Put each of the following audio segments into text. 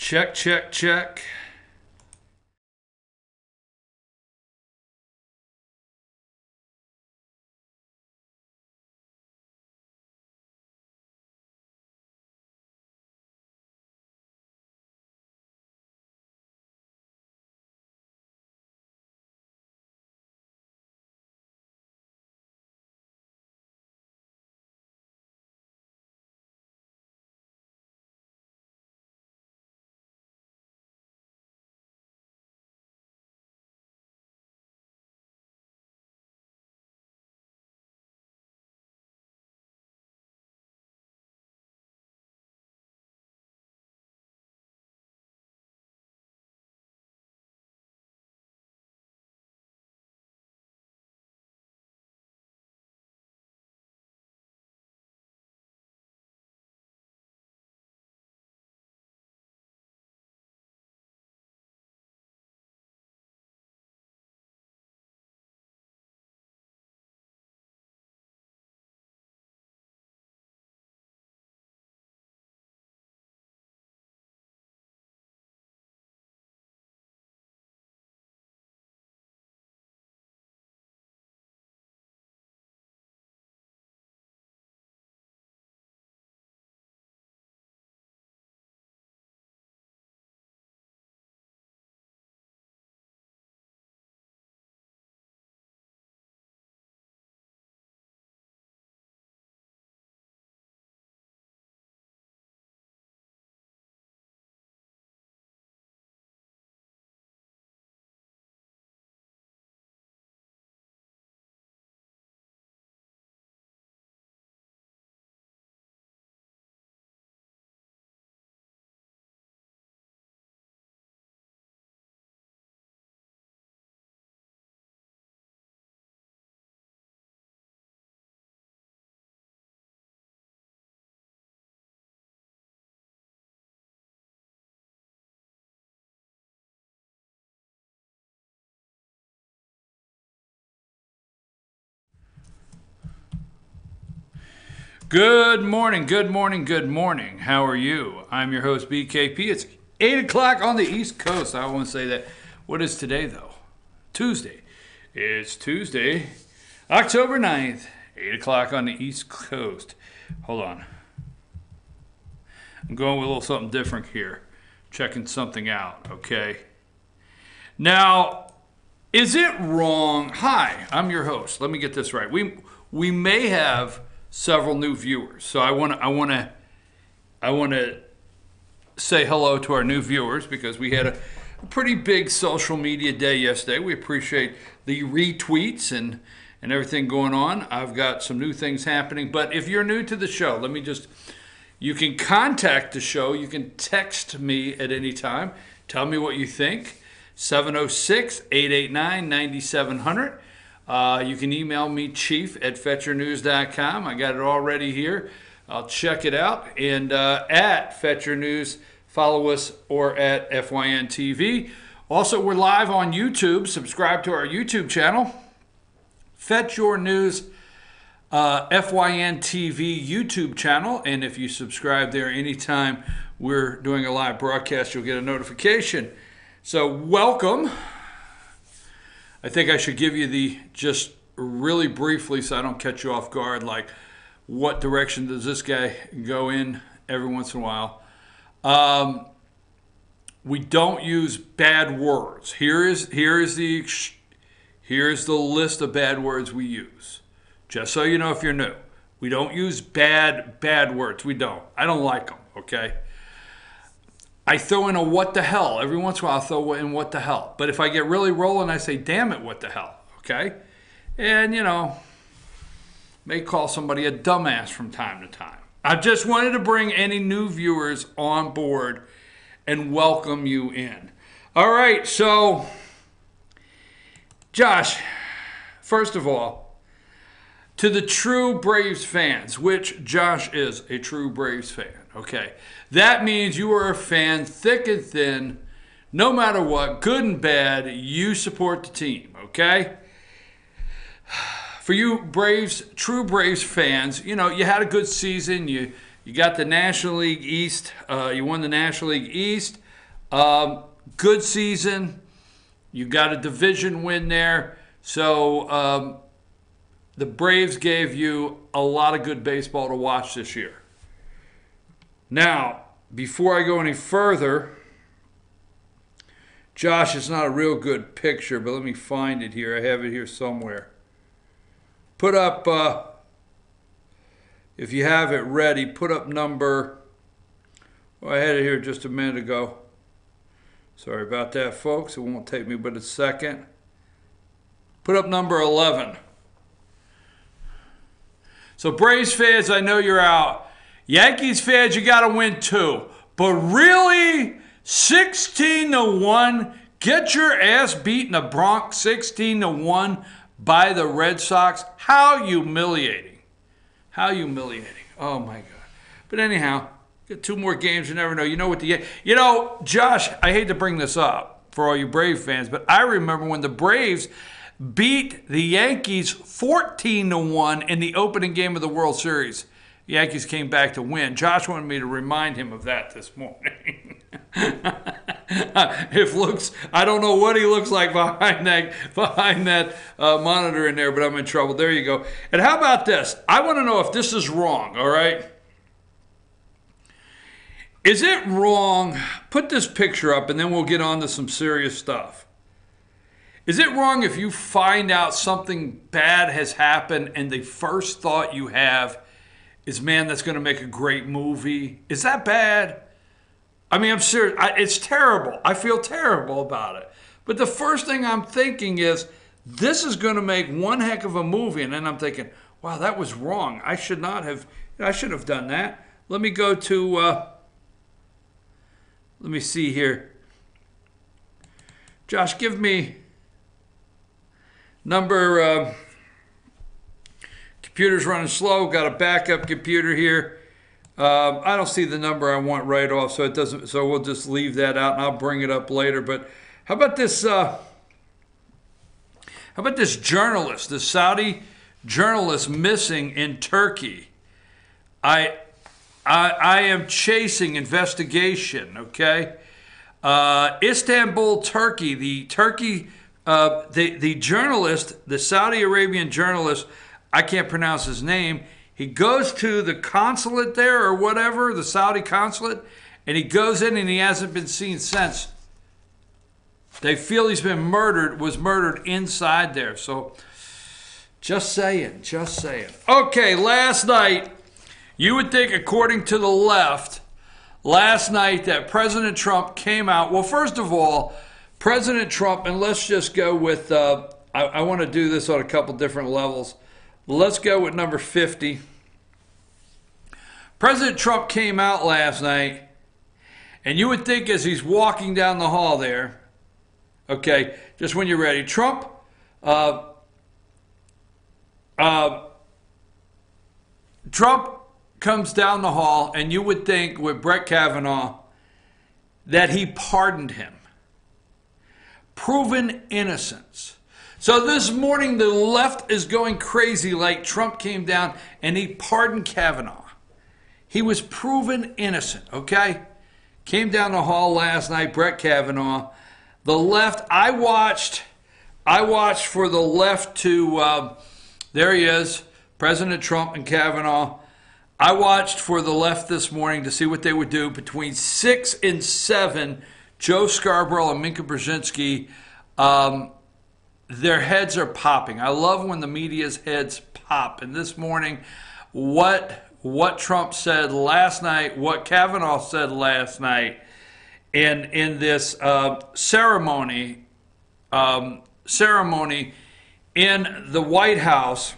Check, check, check. Good morning, good morning, good morning. How are you? I'm your host, BKP. It's 8 o'clock on the East Coast. I want to say that. What is today, though? Tuesday. It's Tuesday, October 9th, 8 o'clock on the East Coast. Hold on. I'm going with a little something different here. Checking something out, okay? Now, is it wrong? Hi, I'm your host. Let me get this right. We may have several new viewers. So I want to say hello to our new viewers because we had a pretty big social media day yesterday. We appreciate the retweets and everything going on. I've got some new things happening. But if you're new to the show, you can contact the show. You can text me at any time. Tell me what you think. 706-889-9700. You can email me, chief@fetchernews.com. I got it all ready here. I'll check it out. And at Fetcher News, follow us, or at FYN TV. Also, we're live on YouTube. Subscribe to our YouTube channel. Fetch Your News FYN TV YouTube channel. And if you subscribe there anytime we're doing a live broadcast, you'll get a notification. So welcome. I think I should give you just really briefly so I don't catch you off guard, like what direction does this guy go in every once in a while. We don't use bad words. Here is the list of bad words we use. Just so you know if you're new. We don't use bad words. We don't. I don't like them, okay? I throw in a what the hell. Every once in a while I'll throw in what the hell. But if I get really rolling, I say, damn it, what the hell, okay? And, may call somebody a dumbass from time to time. I just wanted to bring any new viewers on board and welcome you in. All right, so, Josh, first of all, to the true Braves fans, which Josh is a true Braves fan, okay? That means you are a fan, thick and thin, no matter what, good and bad, you support the team, okay? For you Braves, true Braves fans, you had a good season. You got the National League East. You won the National League East. Good season. You got a division win there. So the Braves gave you a lot of good baseball to watch this year. Now, before I go any further, Josh, it's not a real good picture, but let me find it here. I have it here somewhere. Put up, if you have it ready, put up number, well, I had it here just a minute ago. Sorry about that, folks. It won't take me but a second. Put up number 11. So Braves fans, I know you're out. Yankees fans, you got to win too. But really, 16-1, get your ass beat in the Bronx 16-1 by the Red Sox. How humiliating. How humiliating. Oh, my God. But anyhow, get 2 more games. You never know. You know, Josh, I hate to bring this up for all you Brave fans, but I remember when the Braves beat the Yankees 14-1 in the opening game of the World Series. The Yankees came back to win. Josh wanted me to remind him of that this morning. I don't know what he looks like behind that monitor in there, but I'm in trouble. There you go. And how about this? I want to know if this is wrong, all right? Is it wrong? Put this picture up, and then we'll get on to some serious stuff. Is it wrong if you find out something bad has happened and the first thought you have is, man, that's going to make a great movie? Is that bad? I mean, I'm serious. It's terrible. I feel terrible about it. But the first thing I'm thinking is, this is going to make one heck of a movie. And then I'm thinking, wow, that was wrong. I should have done that. Let me go to, let me see here. Josh, give me number, computer's running slow, got a backup computer here. I don't see the number I want right off, so it doesn't. So we'll just leave that out, and I'll bring it up later. But how about this? How about this journalist, the Saudi journalist missing in Turkey? I am chasing investigation. Okay, Istanbul, Turkey. The journalist, the Saudi Arabian journalist, I can't pronounce his name. He goes to the consulate there or whatever, the Saudi consulate, and he goes in and he hasn't been seen since. They feel he's been murdered, was murdered inside there. So just saying, just saying. Okay, last night, you would think, according to the left, last night that President Trump came out. Well, first of all, President Trump, and let's just go with, I want to do this on a couple different levels. Let's go with number 50. President Trump came out last night, and you would think as he's walking down the hall there, okay, just when you're ready, Trump comes down the hall, and you would think with Brett Kavanaugh that he pardoned him. Proven innocence. So this morning, the left is going crazy like Trump came down and he pardoned Kavanaugh. He was proven innocent, okay? Came down the hall last night, Brett Kavanaugh. The left, I watched for the left to, there he is, President Trump and Kavanaugh. I watched for the left this morning to see what they would do between 6 and 7. Joe Scarborough and Minka Brzezinski, their heads are popping. I love when the media's heads pop. And this morning, what Trump said last night, what Kavanaugh said last night, in this ceremony in the White House,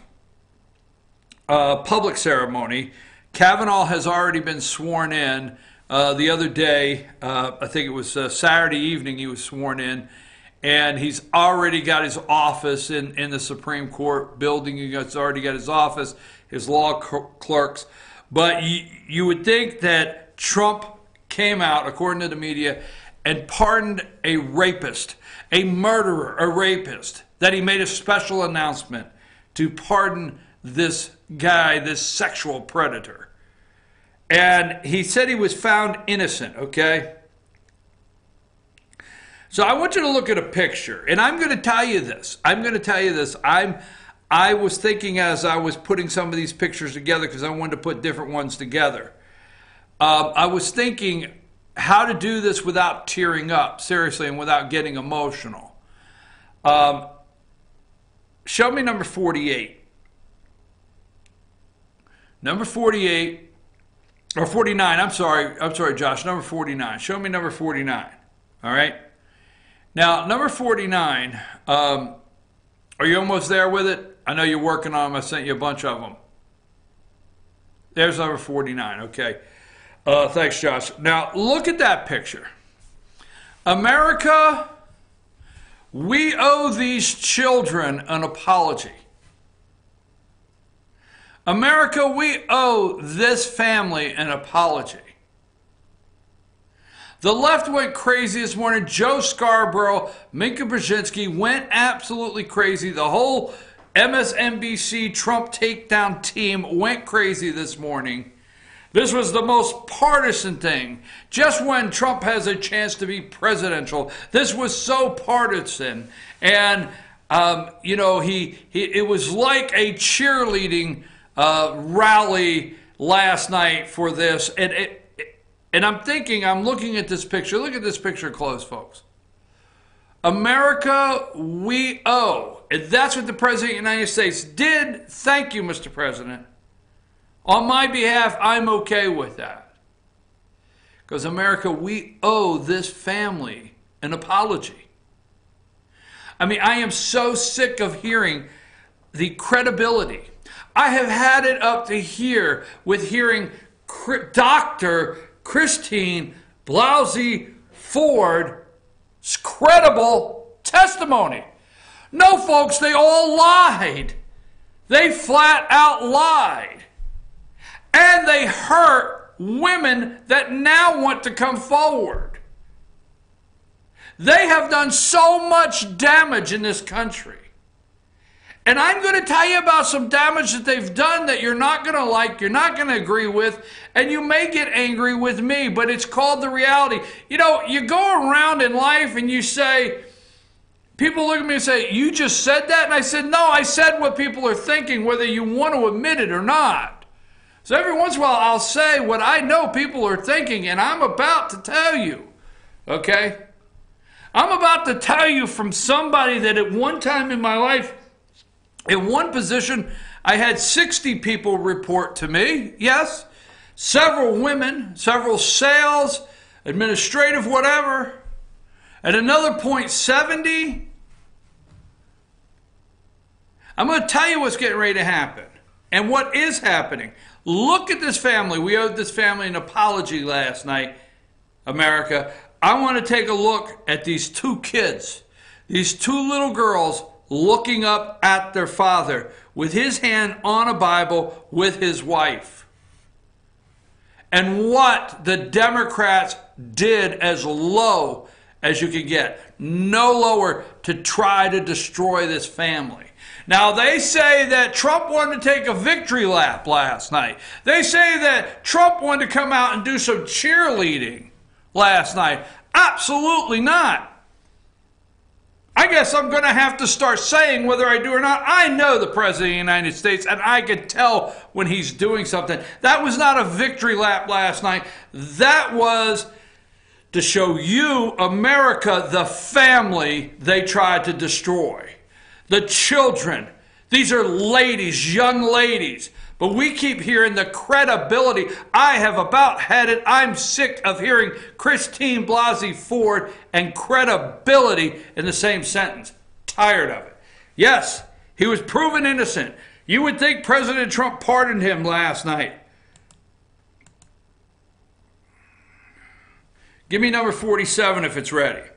public ceremony. Kavanaugh has already been sworn in. The other day, I think it was Saturday evening, he was sworn in. And he's already got his office in the Supreme Court building. He's already got his office, his law clerks. But you would think that Trump came out, according to the media, and pardoned a rapist, a murderer, a rapist, that he made a special announcement to pardon this guy, this sexual predator. And he said he was found innocent, okay? So I want you to look at a picture, and I'm going to tell you this. I was thinking as I was putting some of these pictures together, because I wanted to put different ones together. I was thinking how to do this without tearing up, seriously, and without getting emotional. Show me number 48. Number 48, or 49, I'm sorry, Josh, number 49. Show me number 49, all right? Now, number 49, are you almost there with it? I know you're working on them. I sent you a bunch of them. There's number 49, okay. Thanks, Josh. Now, look at that picture. America, we owe these children an apology. America, we owe this family an apology. The left went crazy this morning. Joe Scarborough, Minka Brzezinski went absolutely crazy. The whole MSNBC Trump takedown team went crazy this morning. This was the most partisan thing. Just when Trump has a chance to be presidential, this was so partisan. And, you know, it was like a cheerleading rally last night for this. And I'm thinking, I'm looking at this picture. Look at this picture close, folks. America, we owe. And that's what the President of the United States did. Thank you, Mr. President. On my behalf, I'm okay with that. Because America, we owe this family an apology. I mean, I am so sick of hearing the credibility. I have had it up to here with hearing Dr. Christine Blasey Ford's credible testimony. No, folks, they all lied. They flat out lied. And they hurt women that now want to come forward. They have done so much damage in this country. And I'm going to tell you about some damage that they've done that you're not going to like, you're not going to agree with, and you may get angry with me, but it's called the reality. You know, you go around in life and you say, people look at me and say, you just said that? And I said, no, I said what people are thinking, whether you want to admit it or not. So every once in a while, I'll say what I know people are thinking, and I'm about to tell you, okay? I'm about to tell you from somebody that at one time in my life, in one position, I had 60 people report to me, yes, several women, several sales, administrative, whatever. At another point, 70. I'm going to tell you what's getting ready to happen and what is happening. Look at this family. We owed this family an apology last night, America. I want to take a look at these two kids, these two little girls looking up at their father with his hand on a Bible with his wife. And what the Democrats did as low as you could get. No lower to try to destroy this family. Now, they say that Trump wanted to take a victory lap last night. They say that Trump wanted to come out and do some cheerleading last night. Absolutely not. I guess I'm going to have to start saying whether I do or not. I know the President of the United States, and I can tell when he's doing something. That was not a victory lap last night. That was to show you, America, the family they tried to destroy. The children. These are ladies, young ladies. But we keep hearing the credibility. I have about had it. I'm sick of hearing Christine Blasey Ford and credibility in the same sentence. Tired of it. Yes, he was proven innocent. You would think President Trump pardoned him last night. Give me number 47 if it's ready.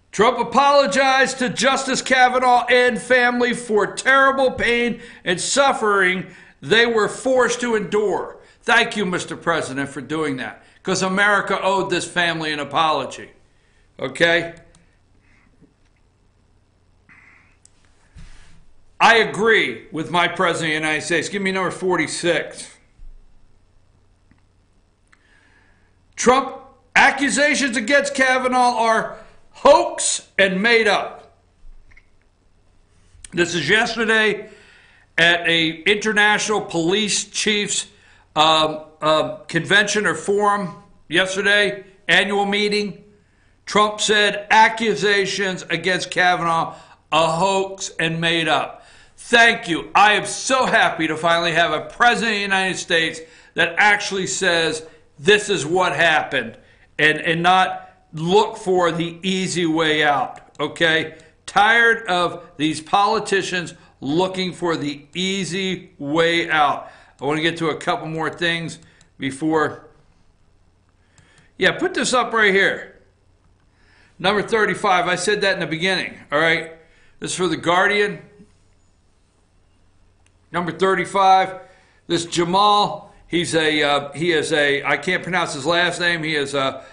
Trump apologized to Justice Kavanaugh and family for terrible pain and suffering they were forced to endure. Thank you, Mr. President, for doing that, because America owed this family an apology. Okay? I agree with my President of the United States. Give me number 46. Trump accusations against Kavanaugh are hoax and made up. This is yesterday at a international police chiefs convention or forum yesterday, annual meeting. Trump said accusations against Kavanaugh a hoax and made up. Thank you. I am so happy to finally have a president of the United States that actually says this is what happened and not look for the easy way out, okay? Tired of these politicians looking for the easy way out. I want to get to a couple more things before. Yeah, put this up right here. Number 35. I said that in the beginning, all right? This is for The Guardian. Number 35. This Jamal, he is a, I can't pronounce his last name. He is a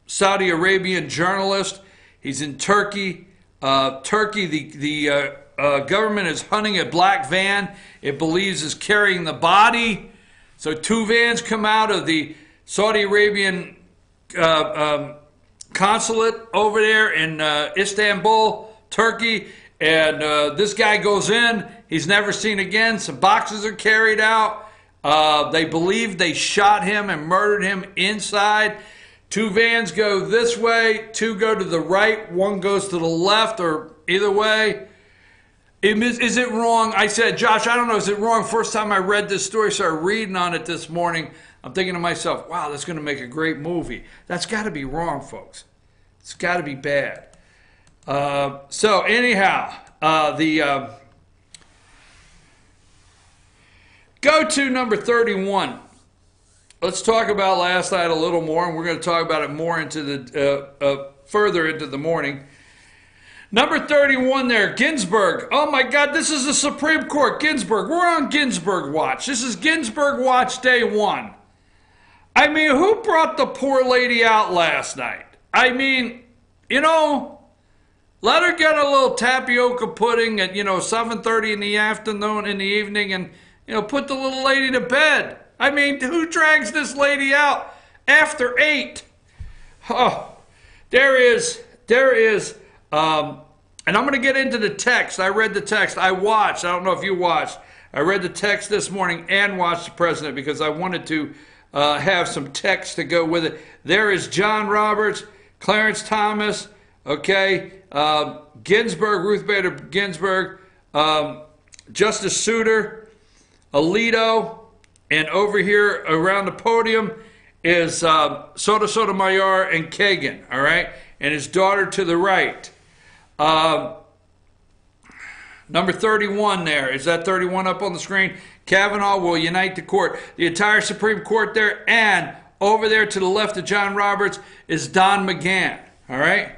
Saudi Arabian journalist. He's in Turkey. Turkey, the government is hunting a black van it believes is carrying the body. So 2 vans come out of the Saudi Arabian consulate over there in Istanbul, Turkey, and this guy goes in. He's never seen again. Some boxes are carried out. They believe they shot him and murdered him inside. 2 vans go this way, 2 go to the right, 1 goes to the left, or either way. Is it wrong? I said, Josh, I don't know, is it wrong? First time I read this story, started reading on it this morning, I'm thinking to myself, wow, that's going to make a great movie. That's got to be wrong, folks. It's got to be bad. So anyhow, go to number 31. Let's talk about last night a little more, and we're going to talk about it more into the further into the morning. Number 31 there, Ginsburg. Oh my God, this is the Supreme Court. Ginsburg. We're on Ginsburg watch. This is Ginsburg watch day 1. I mean, who brought the poor lady out last night? I mean, you know, let her get a little tapioca pudding at, 7:30 in the afternoon, in the evening, and, put the little lady to bed. I mean, who drags this lady out after 8? Oh, there is, and I'm going to get into the text. I read the text. I watched. I don't know if you watched. I read the text this morning and watched the president because I wanted to have some text to go with it. There is John Roberts, Clarence Thomas, okay, Ginsburg, Ruth Bader Ginsburg, Justice Souter, Alito, and over here around the podium is Sotomayor and Kagan, all right, and his daughter to the right. Number 31 there. Is that 31 up on the screen? Kavanaugh will unite the court. The entire Supreme Court there, and over there to the left of John Roberts is Don McGahn. All right?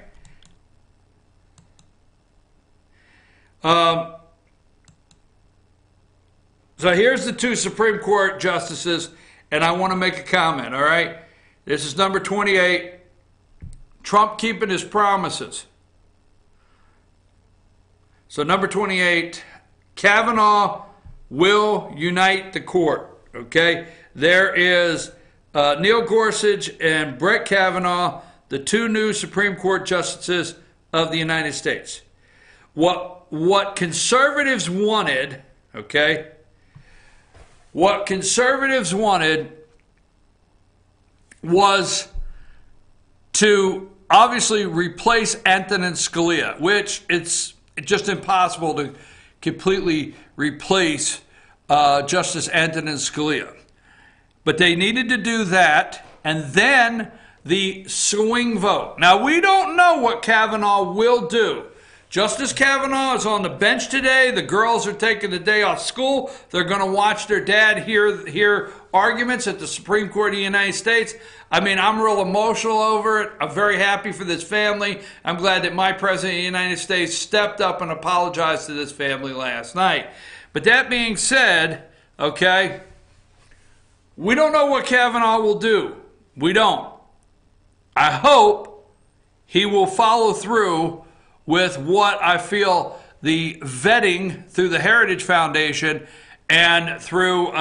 So here's the 2 Supreme Court justices, and I want to make a comment, all right? This is number 28. Trump keeping his promises. So number 28, Kavanaugh will unite the court, okay? There is Neil Gorsuch and Brett Kavanaugh, the 2 new Supreme Court justices of the United States. What conservatives wanted, okay? What conservatives wanted was to obviously replace Antonin Scalia, which it's just impossible to completely replace Justice Antonin Scalia. But they needed to do that, and then the swing vote. Now, we don't know what Kavanaugh will do. Justice Kavanaugh is on the bench today. The girls are taking the day off school. They're going to watch their dad hear arguments at the Supreme Court of the United States. I mean, I'm real emotional over it. I'm very happy for this family. I'm glad that my president of the United States stepped up and apologized to this family last night. But that being said, okay, we don't know what Kavanaugh will do. We don't. I hope he will follow through with what I feel the vetting through the Heritage Foundation and through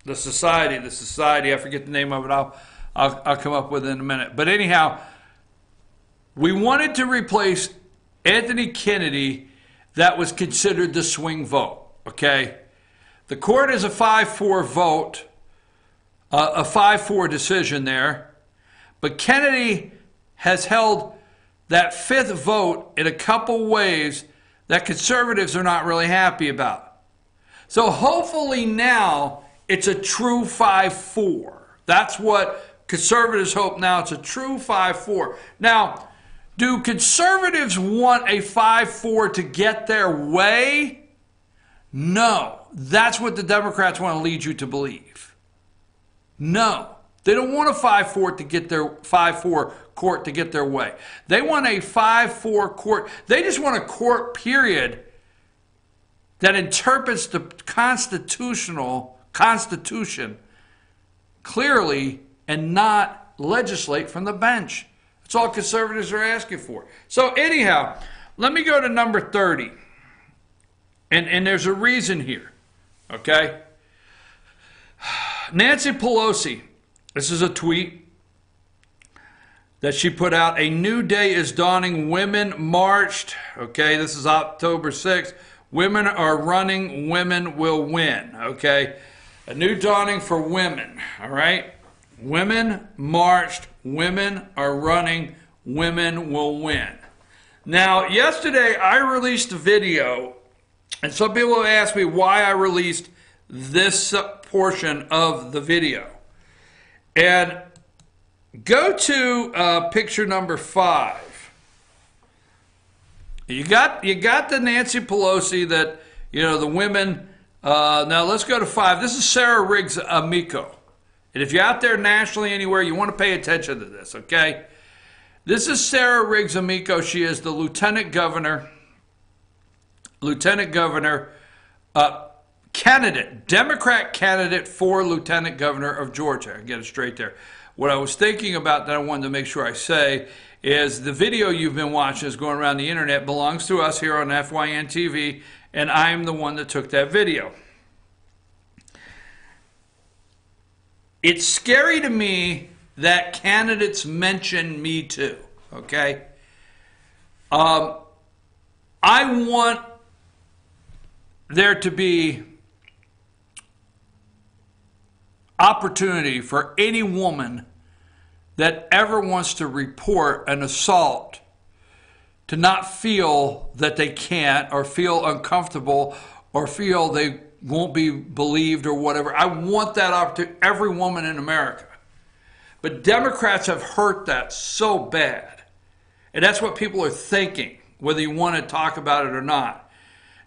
The society. I forget the name of it. I'll come up with it in a minute. But anyhow, we wanted to replace Anthony Kennedy. That was considered the swing vote. Okay, the court is a 5-4 vote, a 5-4 decision there. But Kennedy has held that fifth vote in a couple ways that conservatives are not really happy about. So hopefully now it's a true 5-4. That's what conservatives hope now. It's a true 5-4. Now, do conservatives want a 5-4 to get their way? No. That's what the Democrats want to lead you to believe. No. They don't want a 5-4 to get their 5-4 court to get their way. They want a 5-4 court. They just want a court, period, that interprets the Constitution clearly and not legislate from the bench. That's all conservatives are asking for. So anyhow, let me go to number 30. And there's a reason here. Okay? Nancy Pelosi, this is a tweet that she put out. A new day is dawning. Women marched. Okay, this is October 6th. Women are running. Women will win. Okay, a new dawning for women. All right, women marched. Women are running. Women will win. Now, yesterday I released a video, and some people have asked me why I released this portion of the video. And go to picture number 5. You got the Nancy Pelosi that, you know, the women. Now let's go to 5. This is Sarah Riggs Amico. And if you're out there nationally anywhere, you want to pay attention to this, okay? This is Sarah Riggs Amico. She is the lieutenant governor candidate, Democrat candidate for lieutenant governor of Georgia. I get it straight there. What I was thinking about that I wanted to make sure I say is the video you've been watching is going around the internet, belongs to us here on FYN TV, and I'm the one that took that video. It's scary to me that candidates mention me too, okay? I want there to be opportunity for any woman that ever wants to report an assault to not feel that they can't, or feel uncomfortable, or feel they won't be believed or whatever. I want that opportunity, every woman in America. But Democrats have hurt that so bad. And that's what people are thinking, whether you want to talk about it or not.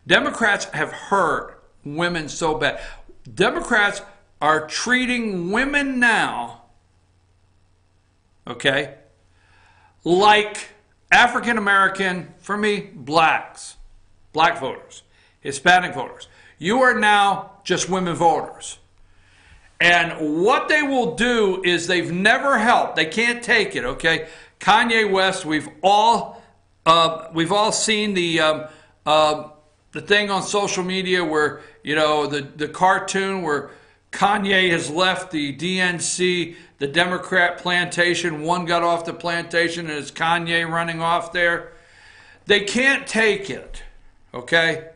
Democrats have hurt women so bad. Democrats are treating women now, okay, like African American, for me, blacks, black voters, Hispanic voters. You are now just women voters. And what they will do is they've never helped. They can't take it, okay? Kanye West, we've all seen the thing on social media where, you know, the cartoon where Kanye has left the DNC, the Democrat plantation. One got off the plantation and it's Kanye running off there. They can't take it, okay?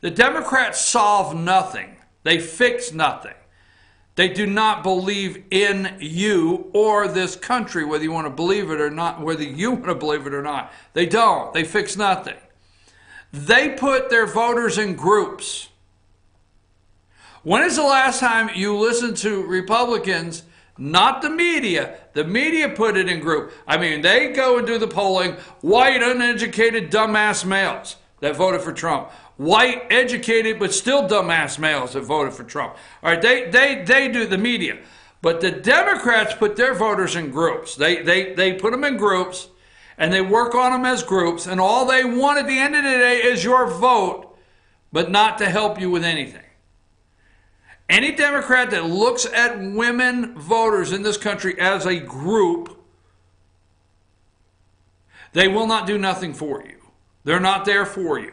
The Democrats solve nothing. They fix nothing. They do not believe in you or this country, whether you want to believe it or not, whether you want to believe it or not. They don't. They fix nothing. They put their voters in groups. When is the last time you listened to Republicans, not the media? The media put it in group. I mean, they go and do the polling. White, uneducated, dumbass males that voted for Trump. White, educated, but still dumbass males that voted for Trump. All right, they do the media. But the Democrats put their voters in groups. They put them in groups, and they work on them as groups, and all they want at the end of the day is your vote, but not to help you with anything. Any Democrat that looks at women voters in this country as a group, they will not do nothing for you. They're not there for you.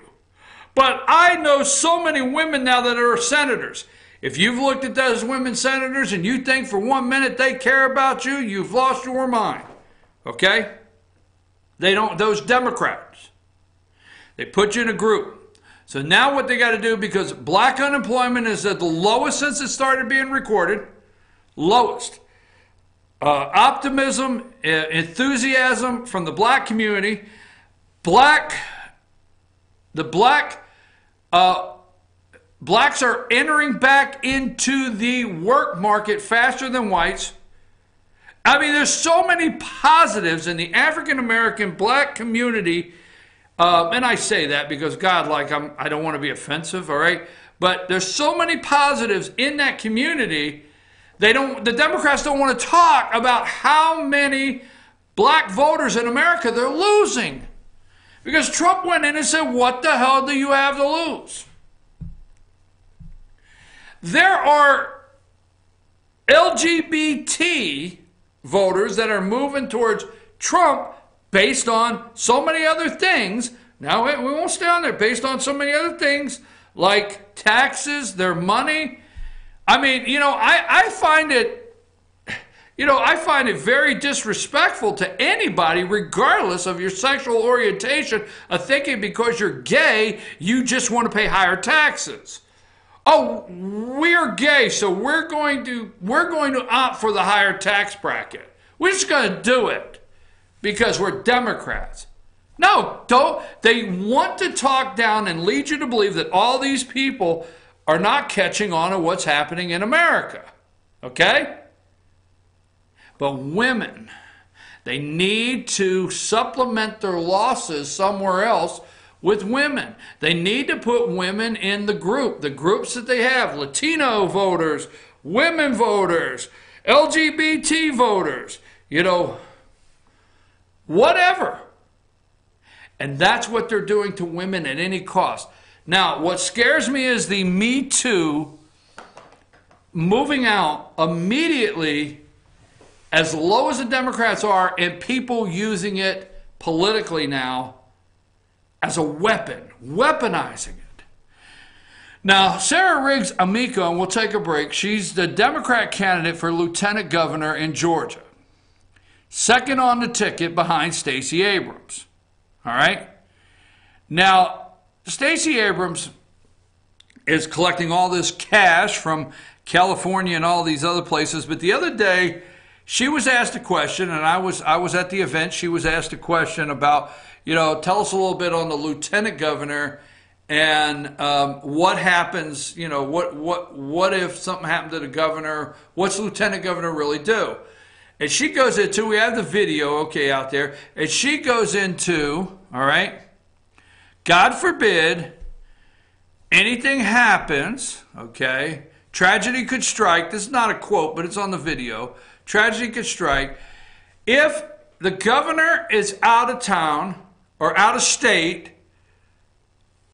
But I know so many women now that are senators. If you've looked at those women senators and you think for 1 minute they care about you, you've lost your mind. Okay? They don't, those Democrats. They put you in a group. So now what they got to do, because black unemployment is at the lowest since it started being recorded, lowest. Optimism, enthusiasm from the black community. Blacks are entering back into the work market faster than whites. I mean, there's so many positives in the African-American black community. And I say that because, God, I don't want to be offensive, all right? But there's so many positives in that community. The Democrats don't want to talk about how many black voters in America they're losing. Because Trump went in and said, what the hell do you have to lose? There are LGBT voters that are moving towards Trump based on so many other things. Now, we won't stay on there. Based on so many other things like taxes, their money. I mean, I find it, I find it very disrespectful to anybody, regardless of your sexual orientation, of thinking because you're gay, you just want to pay higher taxes. Oh, we're gay, so we're going to opt for the higher tax bracket. We're just going to do it because we're Democrats. No, don't. They want to talk down and lead you to believe that all these people are not catching on to what's happening in America. Okay? But women, they need to supplement their losses somewhere else with women. They need to put women in the groups that they have: Latino voters, women voters, LGBT voters, whatever. And that's what they're doing to women at any cost. Now, what scares me is the Me Too moving out immediately, as low as the Democrats are, and people using it politically now as a weapon, weaponizing it. Now, Sarah Riggs Amico, and we'll take a break, she's the Democrat candidate for lieutenant governor in Georgia. Second on the ticket behind Stacey Abrams. All right? Now, Stacey Abrams is collecting all this cash from California and all these other places, but the other day she was asked a question, and I was at the event. She was asked a question about, tell us a little bit on the lieutenant governor and what happens, what if something happened to the governor? What's the lieutenant governor really do? And she goes into, we have the video, out there, and she goes into, all right, God forbid anything happens, okay, tragedy could strike. This is not a quote, but it's on the video. Tragedy could strike. If the governor is out of town or out of state,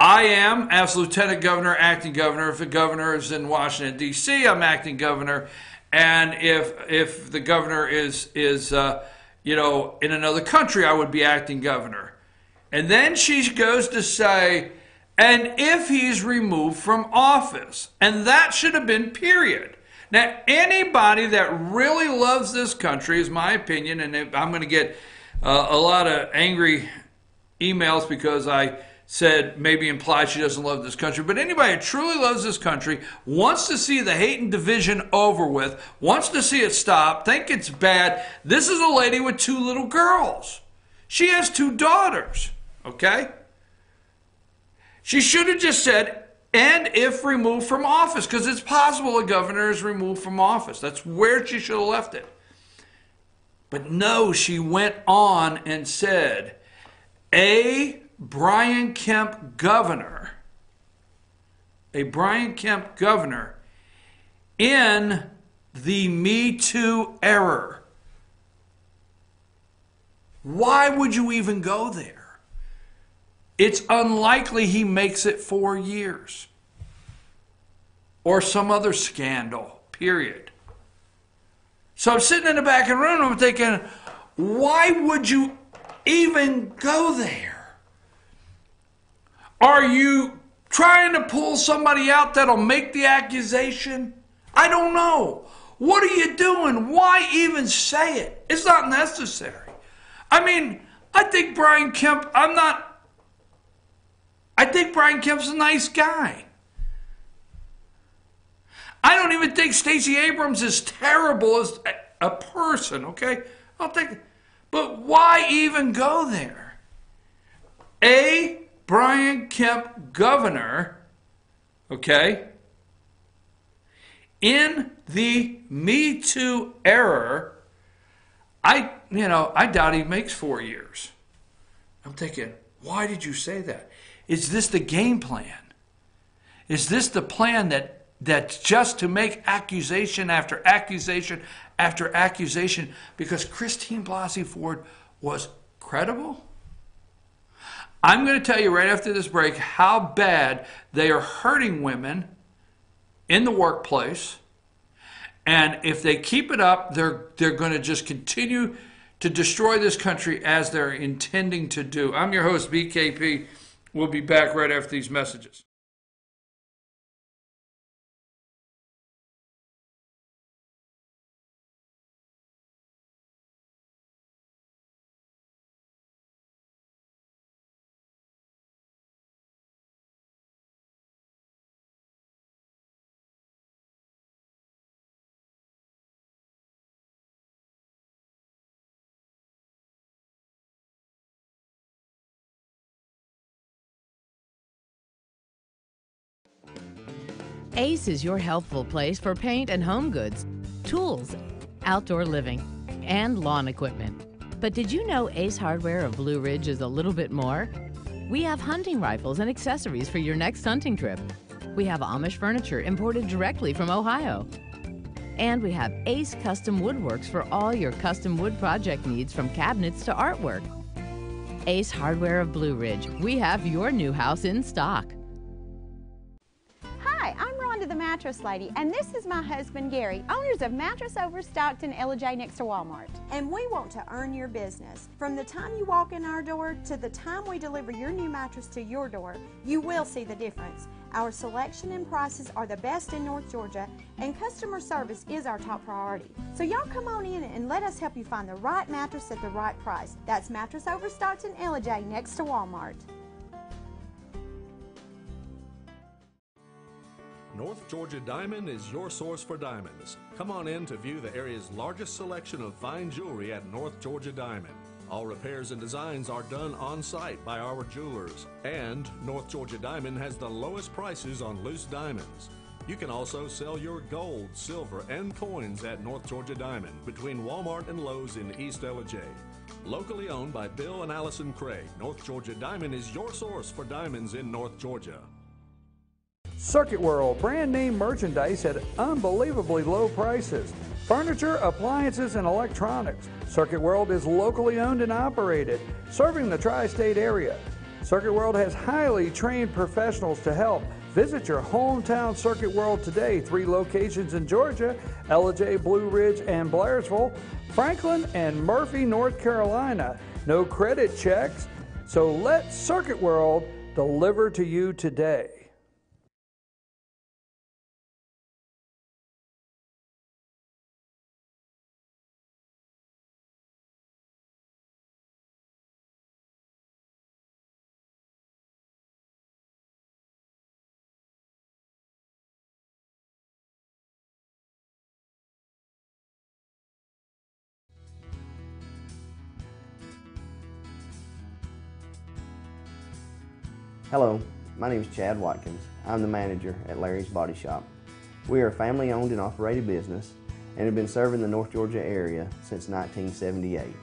I am, as lieutenant governor, acting governor. If the governor is in Washington, D.C., I'm acting governor. And if the governor is in another country, I would be acting governor. And then she goes to say, and if he's removed from office. And that should have been period. Now, anybody that really loves this country, is my opinion, and I'm going to get a lot of angry emails because I said maybe implied she doesn't love this country, but anybody that truly loves this country, wants to see the hate and division over with, wants to see it stop, think it's bad. This is a lady with 2 little girls. She has 2 daughters, okay? She should have just said, and if removed from office, because it's possible a governor is removed from office. That's where she should have left it. But no, she went on and said, Brian Kemp governor in the Me Too era. Why would you even go there? It's unlikely he makes it 4 years. Or some other scandal, period. So I'm sitting in the back of the room and I'm thinking, why would you even go there? Are you Trying to pull somebody out that'll make the accusation? I don't know. What are you doing? Why even say it? It's not necessary. I mean, I think Brian Kemp's a nice guy. I don't even think Stacey Abrams is terrible as a person, okay? But why even go there? Brian Kemp, governor, okay, in the Me Too era, I doubt he makes 4 years. I'm thinking, why did you say that? Is this the game plan? Is this the plan that's just to make accusation after accusation after accusation because Christine Blasey Ford was credible? I'm going to tell you right after this break how bad they are hurting women in the workplace. And if they keep it up, they're going to just continue to destroy this country as they're intending to do. I'm your host, BKP. We'll be back right after these messages. Ace is your helpful place for paint and home goods, tools, outdoor living, and lawn equipment. But did you know Ace Hardware of Blue Ridge is a little bit more? We have hunting rifles and accessories for your next hunting trip. We have Amish furniture imported directly from Ohio. And we have Ace Custom Woodworks for all your custom wood project needs, from cabinets to artwork. Ace Hardware of Blue Ridge. We have your new house in stock. Hi, I'm Rhonda the Mattress Lady, and this is my husband Gary, owners of Mattress Overstocked in LJ next to Walmart. And we want to earn your business. From the time you walk in our door to the time we deliver your new mattress to your door, you will see the difference. Our selection and prices are the best in North Georgia, and customer service is our top priority. So y'all come on in and let us help you find the right mattress at the right price. That's Mattress Overstocked in LJ next to Walmart. North Georgia Diamond is your source for diamonds. Come on in to view the area's largest selection of fine jewelry at North Georgia Diamond. All repairs and designs are done on site by our jewelers. And North Georgia Diamond has the lowest prices on loose diamonds. You can also sell your gold, silver, and coins at North Georgia Diamond between Walmart and Lowe's in East LJ. Locally owned by Bill and Allison Craig, North Georgia Diamond is your source for diamonds in North Georgia. Circuit World, brand name merchandise at unbelievably low prices. Furniture, appliances, and electronics. Circuit World is locally owned and operated, serving the tri-state area. Circuit World has highly trained professionals to help. Visit your hometown Circuit World today. 3 locations in Georgia: LJ, Blue Ridge, and Blairsville, Franklin, and Murphy, North Carolina. No credit checks, so let Circuit World deliver to you today. Hello, my name is Chad Watkins. I'm the manager at Larry's Body Shop. We are a family-owned and operated business and have been serving the North Georgia area since 1978.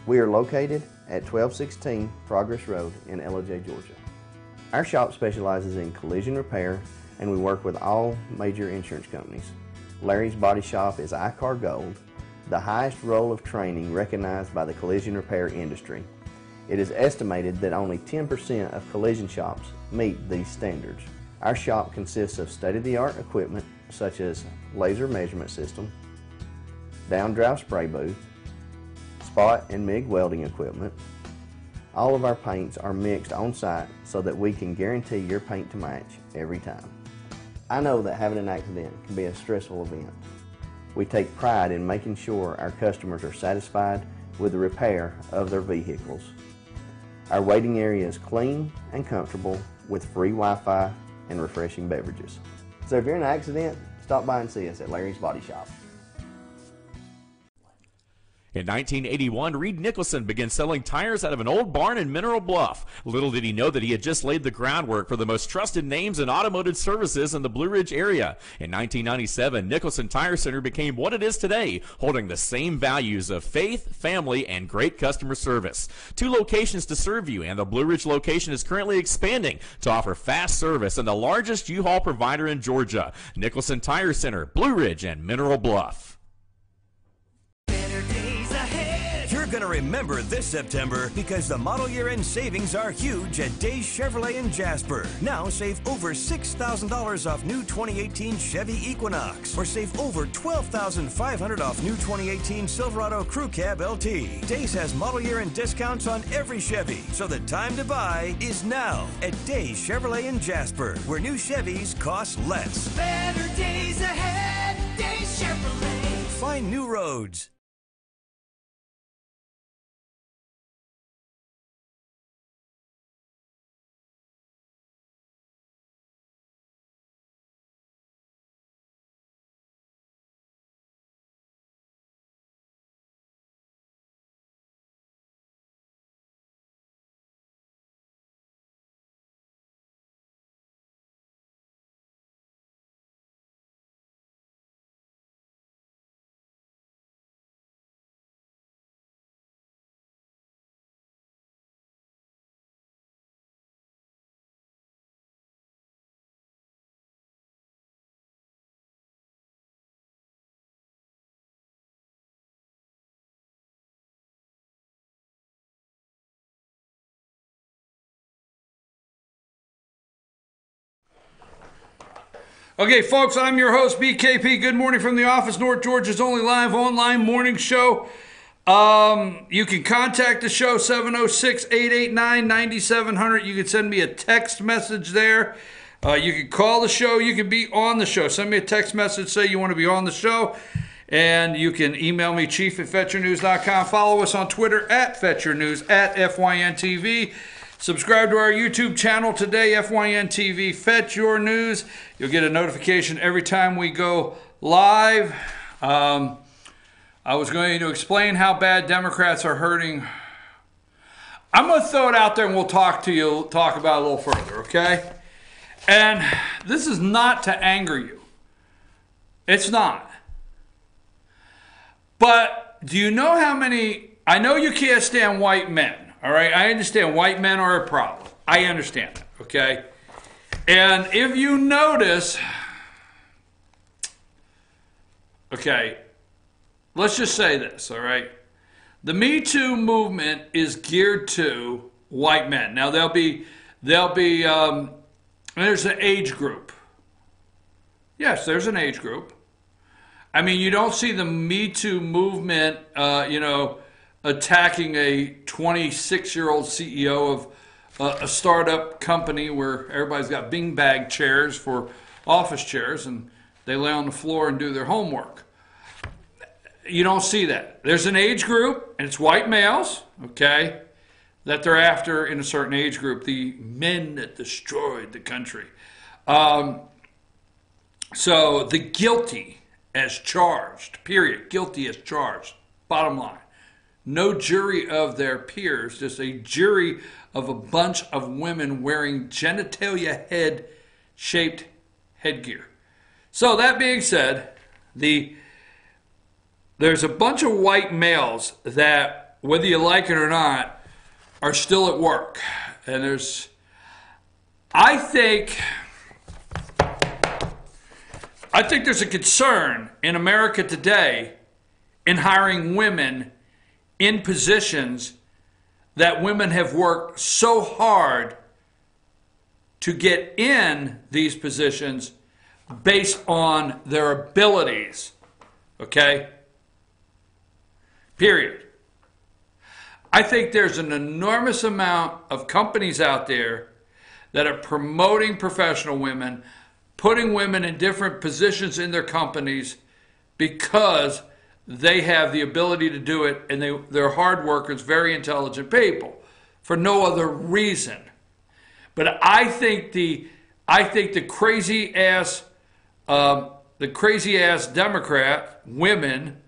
We are located at 1216 Progress Road in LJ, Georgia. Our shop specializes in collision repair, and we work with all major insurance companies. Larry's Body Shop is ICAR Gold, the highest role of training recognized by the collision repair industry. It is estimated that only 10% of collision shops meet these standards. Our shop consists of state-of-the-art equipment such as laser measurement system, down drive spray booth, spot and MIG welding equipment, All of our paints are mixed on site so that we can guarantee your paint to match every time. I know that having an accident can be a stressful event. We take pride in making sure our customers are satisfied with the repair of their vehicles. Our waiting area is clean and comfortable with free Wi-Fi and refreshing beverages. So if you're in an accident, stop by and see us at Larry's Body Shop. In 1981, Reed Nicholson began selling tires out of an old barn in Mineral Bluff. Little did he know that he had just laid the groundwork for the most trusted names in automotive services in the Blue Ridge area. In 1997, Nicholson Tire Center became what it is today, holding the same values of faith, family, and great customer service. 2 locations to serve you, and the Blue Ridge location is currently expanding to offer fast service and the largest U-Haul provider in Georgia. Nicholson Tire Center, Blue Ridge, and Mineral Bluff. You're going to remember this September because the model year-end savings are huge at Days Chevrolet in Jasper. Now save over $6,000 off new 2018 Chevy Equinox, or save over $12,500 off new 2018 Silverado Crew Cab LT. Days has model year-end discounts on every Chevy, so the time to buy is now at Days Chevrolet in Jasper, where new Chevys cost less. Better days ahead, Days Chevrolet. Find new roads. Okay, folks, I'm your host, BKP. Good morning from the office, North Georgia's only live online morning show. You can contact the show, 706-889-9700. You can send me a text message there. You can call the show. You can be on the show. Send me a text message, say you want to be on the show. And you can email me, chief@fetchernews.com. Follow us on Twitter, @FetcherNews, @FYNTV. Subscribe to our YouTube channel today, FYN TV, Fetch Your News. You'll get a notification every time we go live. I was going to explain how bad Democrats are hurting. I'm going to throw it out there and we'll talk about it a little further, okay? And this is not to anger you. It's not. But do you know how many, I know you can't stand white men. All right, I understand white men are a problem. I understand that, okay? And if you notice, okay, let's just say this, all right? The Me Too movement is geared to white men. Now, there's an age group. Yes, there's an age group. I mean, you don't see the Me Too movement, attacking a 26-year-old CEO of a startup company where everybody's got beanbag chairs for office chairs and they lay on the floor and do their homework. You don't see that. There's an age group, and it's white males, okay, that they're after in a certain age group, the men that destroyed the country. So the guilty as charged, period. Guilty as charged, bottom line. No jury of their peers, just a jury of a bunch of women wearing genitalia head-shaped headgear. So that being said, there's a bunch of white males that, whether you like it or not, are still at work. And I think there's a concern in America today in hiring women in positions that women have worked so hard to get in these positions based on their abilities. Okay? Period. I think there's an enormous amount of companies out there that are promoting professional women, putting women in different positions in their companies because they have the ability to do it, and they're hard workers, very intelligent people, for no other reason. But I think the crazy ass Democrat women,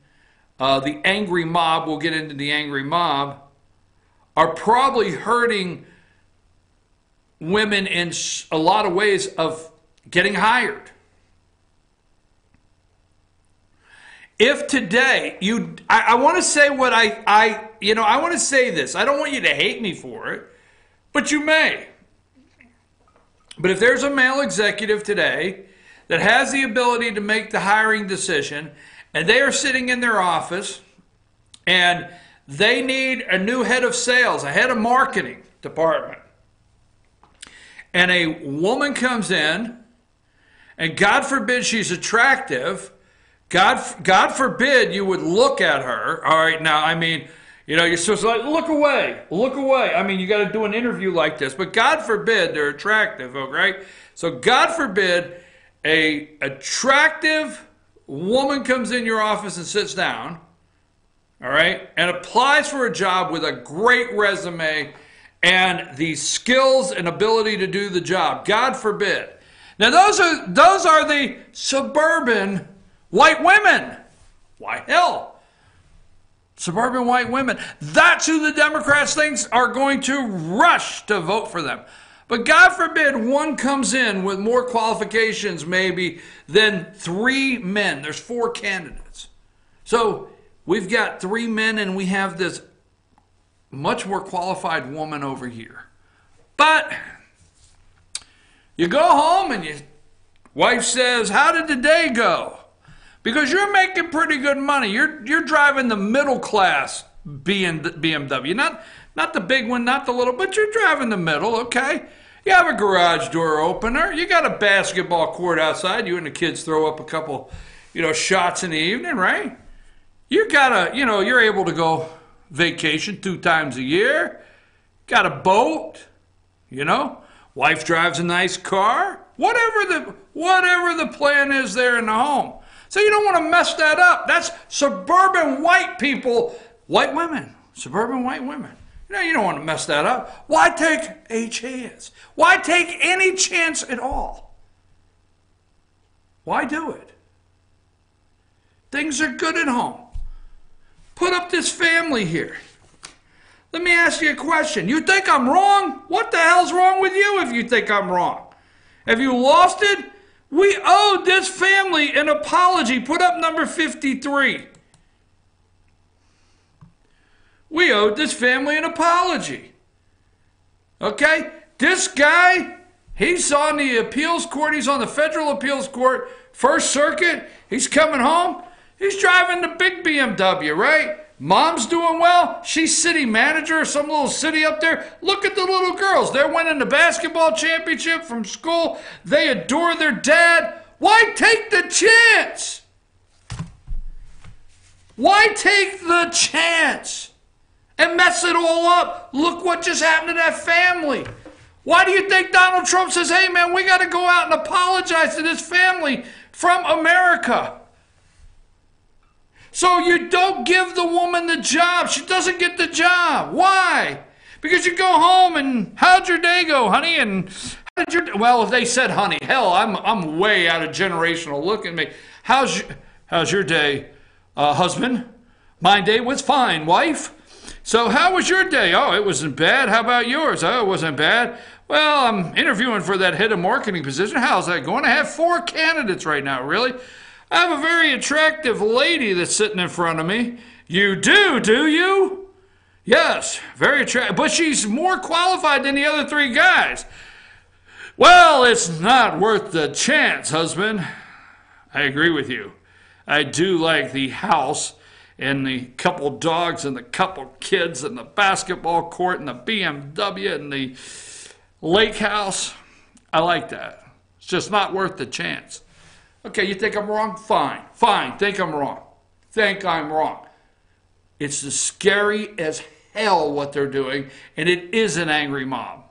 the angry mob, we'll get into the angry mob, are probably hurting women in a lot of ways of getting hired. If today I want to say what I want to say this. I don't want you to hate me for it, but you may. But if there's a male executive today that has the ability to make the hiring decision, and they are sitting in their office and they need a new head of sales, a head of marketing department, and a woman comes in, and God forbid she's attractive, God forbid you would look at her. All right, now, I mean, you're supposed to look away. I mean, you got to do an interview like this, but God forbid they're attractive, right? So God forbid a attractive woman comes in your office and sits down, all right, and applies for a job with a great resume and the skills and ability to do the job. God forbid. Now, those are the suburban white women. Why, hell, suburban white women. That's who the Democrats think are going to rush to vote for them. But God forbid one comes in with more qualifications maybe than 3 men. There's 4 candidates. So we've got 3 men and we have this much more qualified woman over here. But you go home and your wife says, how did the day go? Because you're making pretty good money. You're driving the middle class BMW. Not the big one, not the little, but you're driving the middle, okay? You have a garage door opener. You got a basketball court outside. You and the kids throw up a couple, shots in the evening, right? You're able to go vacation 2 times a year. Got a boat, Wife drives a nice car. Whatever the plan is there in the home. So you don't want to mess that up. That's suburban white people, white women, suburban white women. You don't want to mess that up. Why take a chance? Why take any chance at all? Why do it? Things are good at home. Put up this family here. Let me ask you a question. You think I'm wrong? What the hell's wrong with you if you think I'm wrong? Have you lost it? We owed this family an apology. Put up number 53. We owed this family an apology. Okay? This guy, he's on the appeals court. He's on the federal appeals court, First Circuit. He's coming home. He's driving the big BMW, right? Mom's doing well. She's city manager of some little city up there. Look at the little girls. They're winning the basketball championship from school. They adore their dad. Why take the chance? Why take the chance and mess it all up? Look what just happened to that family. Why do you think Donald Trump says, hey, man, we got to go out and apologize to this family from America? So you don't give the woman the job. She doesn't get the job. Why? Because you go home and how'd your day go, honey? And how did your well, if they said honey, hell, I'm way out of generational. Look at me. How's your day, husband? My day was fine, wife. So how was your day? Oh, it wasn't bad. How about yours? Oh, it wasn't bad. Well, I'm interviewing for that head of marketing position. How's that going? I have 4 candidates right now, really. I have a very attractive lady that's sitting in front of me. You do you? Yes, very attractive. But she's more qualified than the other 3 guys. Well, it's not worth the chance, husband. I agree with you. I do like the house and the couple dogs and the couple kids and the basketball court and the BMW and the lake house. I like that. It's just not worth the chance. Okay, you think I'm wrong? Fine. Think I'm wrong. Think I'm wrong. It's as scary as hell what they're doing, and it is an angry mob.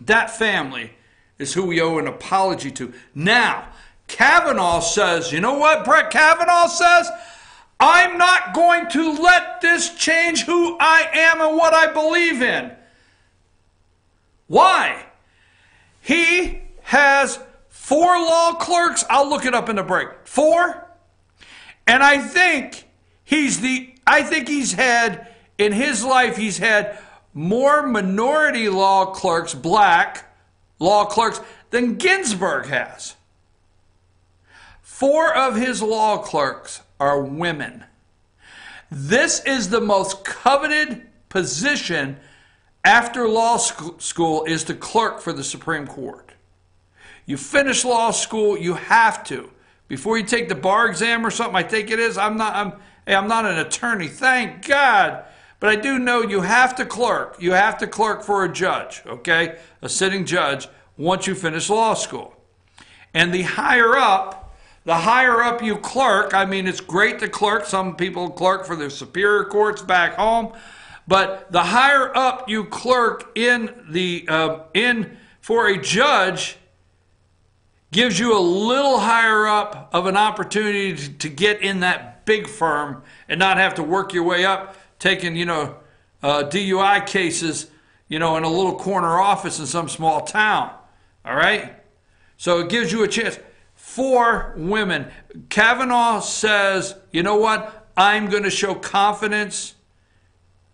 That family is who we owe an apology to. Now, Kavanaugh says, you know what Brett Kavanaugh says? I'm not going to let this change who I am and what I believe in. Why? He has 4 law clerks. I'll look it up in the break. 4. And I think he's had, in his life, he's had more minority law clerks, black law clerks, than Ginsburg has. 4 of his law clerks are women. This is the most coveted position after law school, is to clerk for the Supreme Court. You finish law school, you have to. Before you take the bar exam or something, I think it is. I'm not an attorney, thank God. But I do know you have to clerk. You have to clerk for a judge, okay? A sitting judge, once you finish law school. And the higher up you clerk, I mean, it's great to clerk. Some people clerk for their superior courts back home. But the higher up you clerk for a judge gives you a little higher up of an opportunity to get in that big firm and not have to work your way up, taking, DUI cases, in a little corner office in some small town. All right? So it gives you a chance. 4 women. Kavanaugh says, you know what? I'm going to show confidence.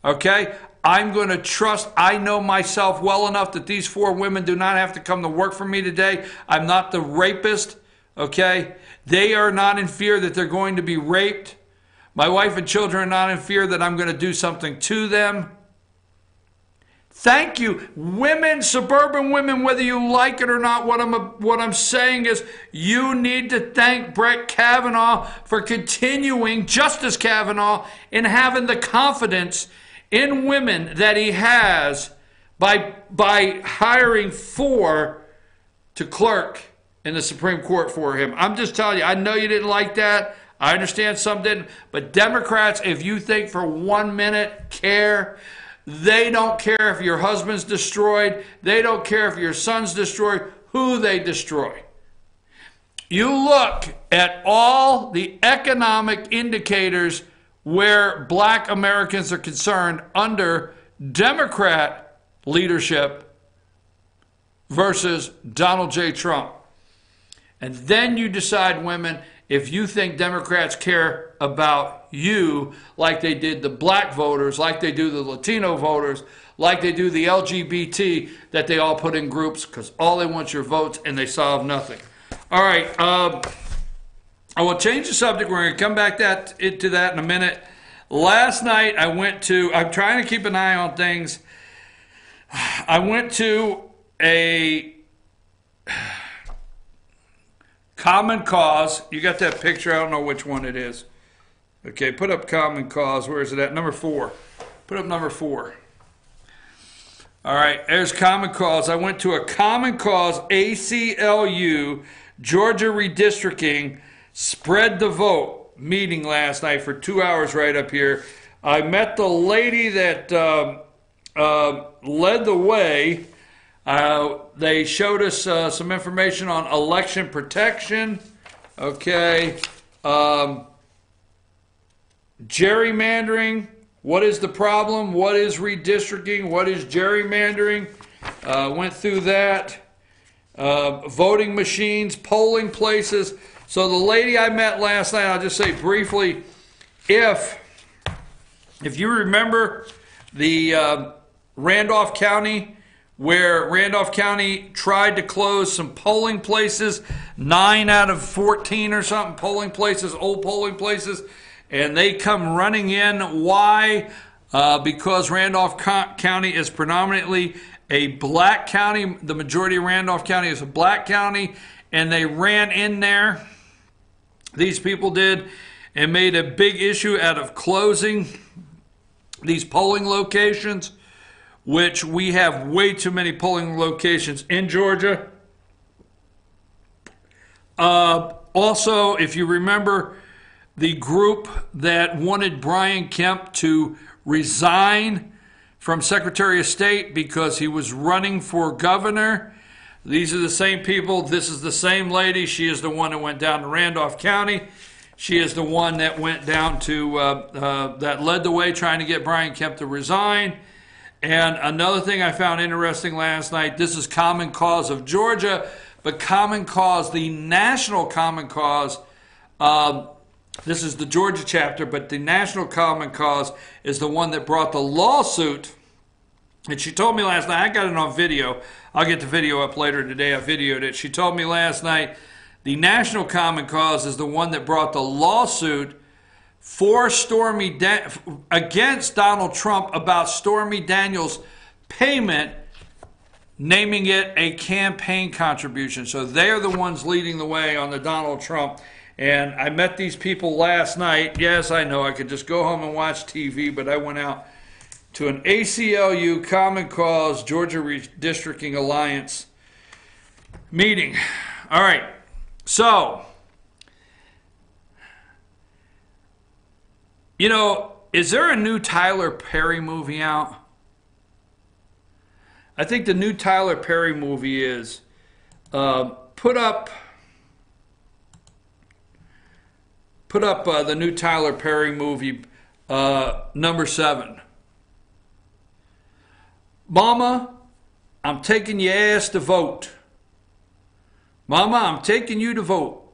Okay? I'm going to trust. I know myself well enough that these 4 women do not have to come to work for me today. I'm not the rapist. Okay? They are not in fear that they're going to be raped. My wife and children are not in fear that I'm going to do something to them. Thank you. Women, suburban women, whether you like it or not, what I'm saying is you need to thank Brett Kavanaugh for continuing, Justice Kavanaugh, in having the confidence in women that he has by hiring 4 to clerk in the Supreme Court for him. I'm just telling you, I know you didn't like that. I understand some didn't. But Democrats, if you think for 1 minute care, they don't care if your husband's destroyed. They don't care if your son's destroyed, who they destroy. You look at all the economic indicators where black Americans are concerned under Democrat leadership versus Donald J. Trump. And then you decide, women, if you think Democrats care about you like they did the black voters, like they do the Latino voters, like they do the LGBT, that they all put in groups because all they want is your votes and they solve nothing. All right, I will change the subject. We're going to come back to that in a minute. Last night I'm trying to keep an eye on things. I went to a Common Cause. You got that picture? I don't know which one it is. Okay, put up Common Cause. Where is it at? Number 4. Put up number 4. All right, there's Common Cause. I went to a Common Cause ACLU Georgia redistricting spread the vote meeting last night for 2 hours right up here. I met the lady that led the way. They showed us some information on election protection. Okay. Gerrymandering. What is the problem? What is redistricting? What is gerrymandering? Went through that. Voting machines, polling places. So the lady I met last night, I'll just say briefly, if you remember the Randolph County, where Randolph County tried to close some polling places, 9 out of 14 or something polling places, old polling places, and they come running in. Why? Because Randolph County is predominantly a black county. The majority of Randolph County is a black county, and they ran in there. These people did, and made a big issue out of closing these polling locations, which we have way too many polling locations in Georgia. Also, if you remember, the group that wanted Brian Kemp to resign from Secretary of State because he was running for governor. These are the same people. This is the same lady. She is the one that went down to Randolph County. She is the one that went down to, that led the way trying to get Brian Kemp to resign. And another thing I found interesting last night, this is Common Cause of Georgia, but Common Cause, the National Common Cause, this is the Georgia chapter, but the National Common Cause is the one that brought the lawsuit. And she told me last night, I got it on video. I'll get the video up later today. I videoed it. She told me last night, the National Common Cause is the one that brought the lawsuit for against Donald Trump about Stormy Daniels' payment, naming it a campaign contribution. So they're the ones leading the way on the Donald Trump. And I met these people last night. Yes, I know I could just go home and watch TV, but I went out to an ACLU Common Cause Georgia Redistricting Alliance meeting. All right. So, you know, is there a new Tyler Perry movie out? I think the new Tyler Perry movie is put up the new Tyler Perry movie, number 7. Mama, I'm taking your ass to vote. Mama, I'm taking you to vote.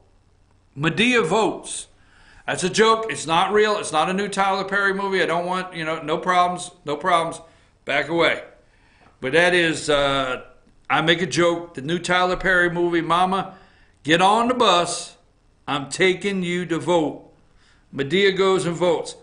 Medea votes. That's a joke. It's not real. It's not a new Tyler Perry movie. I don't want, no problems. No problems. Back away. But that is, I make a joke. The new Tyler Perry movie, Mama, get on the bus. I'm taking you to vote. Medea goes and votes.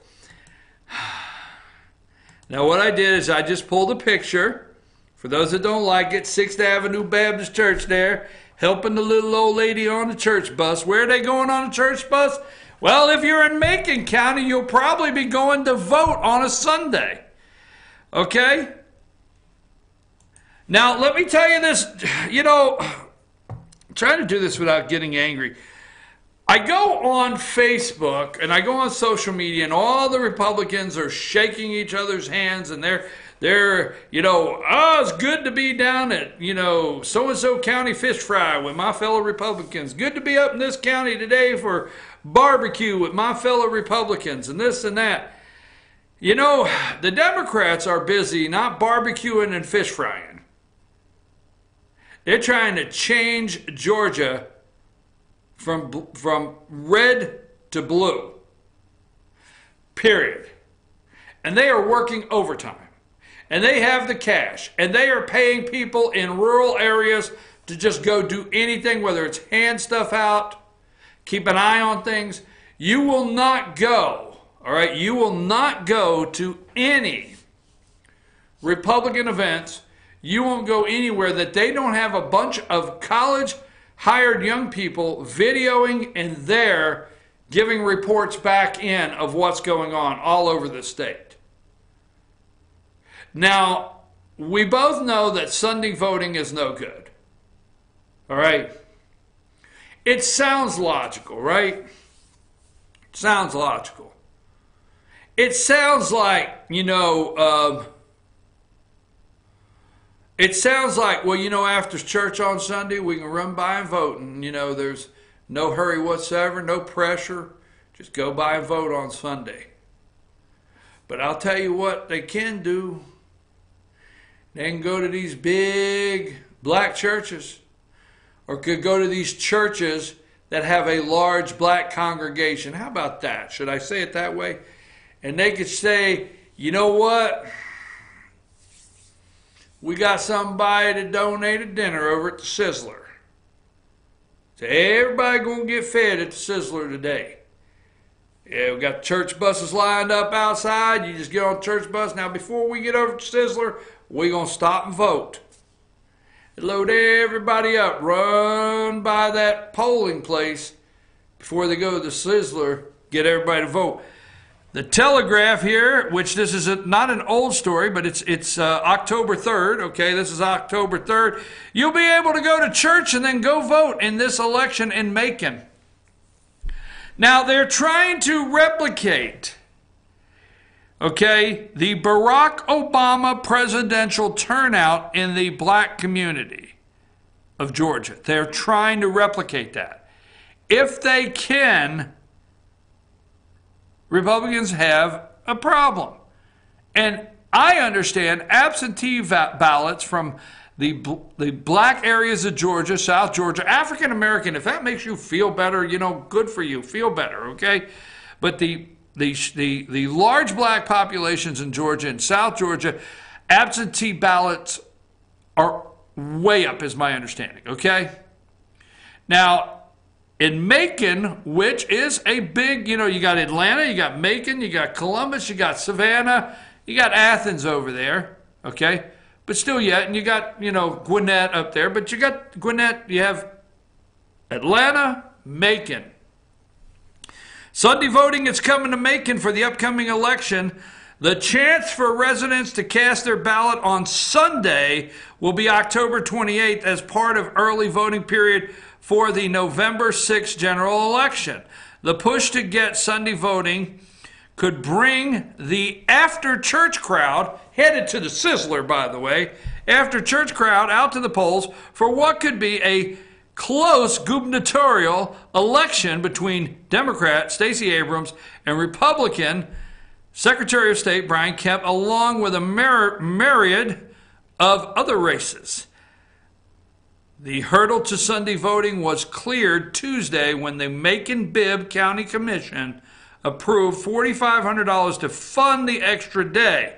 Now what I did is I just pulled a picture. For those that don't like it, 6th Avenue Baptist Church there, helping the little old lady on the church bus. Where are they going on the church bus? Well, if you're in Macon County, you'll probably be going to vote on a Sunday. Okay? Now, let me tell you this. I'm trying to do this without getting angry. I go on Facebook and I go on social media and all the Republicans are shaking each other's hands and they're it's good to be down at, so-and-so county fish fry with my fellow Republicans. Good to be up in this county today for barbecue with my fellow Republicans and this and that. The Democrats are busy not barbecuing and fish frying. They're trying to change Georgia from red to blue. Period. And they are working overtime. And they have the cash. And they are paying people in rural areas to just go do anything, whether it's hand stuff out, keep an eye on things. You will not go, all right? You will not go to any Republican events. You won't go anywhere that they don't have a bunch of college-hired young people videoing and there giving reports back in of what's going on all over the state. Now, we both know that Sunday voting is no good. All right? It sounds logical, right? It sounds logical. It sounds like, it sounds like, after church on Sunday, we can run by and vote. And, there's no hurry whatsoever, no pressure. Just go by and vote on Sunday. But I'll tell you what they can do. They can go to these big black churches or could go to these churches that have a large black congregation. How about that? Should I say it that way? And they could say, you know what? We got somebody that donated dinner over at the Sizzler. So everybody going to get fed at the Sizzler today. Yeah, we got church buses lined up outside. You just get on the church bus. Now, before we get over to Sizzler, we're going to stop and vote. Load everybody up. Run by that polling place before they go to the Sizzler. Get everybody to vote. The Telegraph here, which this is not an old story, but it's October 3rd. Okay, this is October 3rd. You'll be able to go to church and then go vote in this election in Macon. Now, they're trying to replicate, Okay, the Barack Obama presidential turnout in the black community of Georgia. They're trying to replicate that. If they can, Republicans have a problem. And I understand absentee ballots from the black areas of Georgia, South Georgia, African American, if that makes you feel better, good for you, feel better, okay? But the large black populations in Georgia and South Georgia, absentee ballots are way up, is my understanding, okay? Now, in Macon, which is a big, you got Atlanta, you got Macon, you got Columbus, you got Savannah, you got Athens over there, okay? But still yet, and you got, Gwinnett up there, but you got Gwinnett, you have Atlanta, Macon. Sunday voting is coming to Macon for the upcoming election. The chance for residents to cast their ballot on Sunday will be October 28th as part of early voting period for the November 6th general election. The push to get Sunday voting could bring the after-church crowd, headed to the Sizzler, by the way, after-church crowd out to the polls for what could be a close gubernatorial election between Democrat Stacey Abrams and Republican Secretary of State Brian Kemp, along with a myriad of other races. The hurdle to Sunday voting was cleared Tuesday when the Macon-Bibb County Commission approved $4,500 to fund the extra day.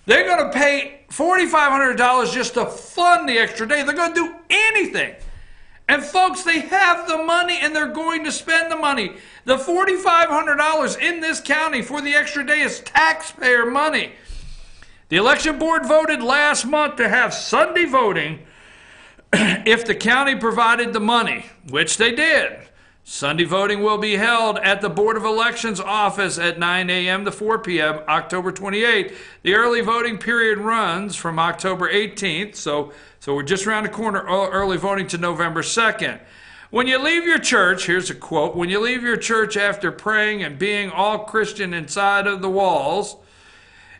They're going to pay $4,500 just to fund the extra day. They're going to do anything. And folks, they have the money and they're going to spend the money. The $4,500 in this county for the extra day is taxpayer money. The election board voted last month to have Sunday voting if the county provided the money, which they did. Sunday voting will be held at the Board of Elections office at 9 a.m. to 4 p.m. October 28th. The early voting period runs from October 18th, so we're just around the corner, early voting to November 2nd. When you leave your church, here's a quote, when you leave your church after praying and being all Christian inside of the walls,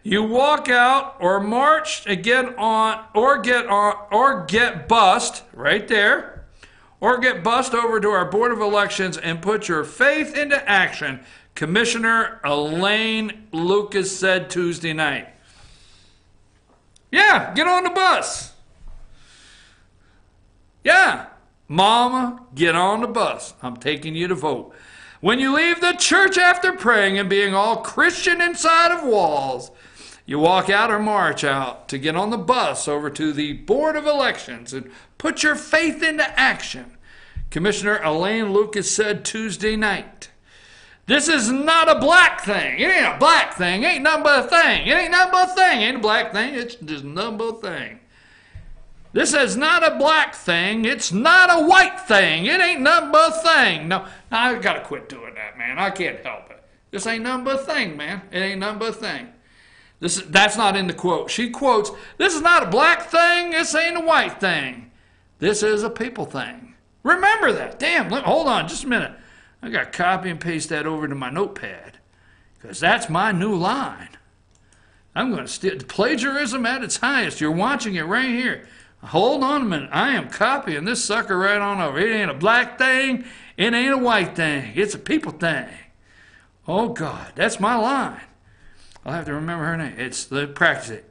you walk out or march and get bussed right there, or get bussed over to our Board of Elections and put your faith into action, Commissioner Elaine Lucas said Tuesday night. Yeah, get on the bus. Yeah, Mama, get on the bus. I'm taking you to vote. When you leave the church after praying and being all Christian inside of walls, you walk out or march out to get on the bus over to the Board of Elections and put your faith into action, Commissioner Elaine Lucas said Tuesday night. This is not a black thing. It ain't a black thing. It ain't nothing but a thing. It ain't nothing but a thing. It ain't a black thing. It's just nothing but a thing. This is not a black thing. It's not a white thing. It ain't nothing but a thing. No, I got to quit doing that, man. I can't help it. This ain't nothing but a thing, man. It ain't nothing but a thing. That's not in the quote. She quotes, this is not a black thing. This ain't a white thing. This is a people thing. Remember that. Damn, hold on just a minute. I got to copy and paste that over to my notepad because that's my new line. I'm going to steal plagiarism at its highest. You're watching it right here. Hold on a minute. I am copying this sucker right on over. It ain't a black thing. It ain't a white thing. It's a people thing. Oh, God. That's my line. I'll have to remember her name. Practice it.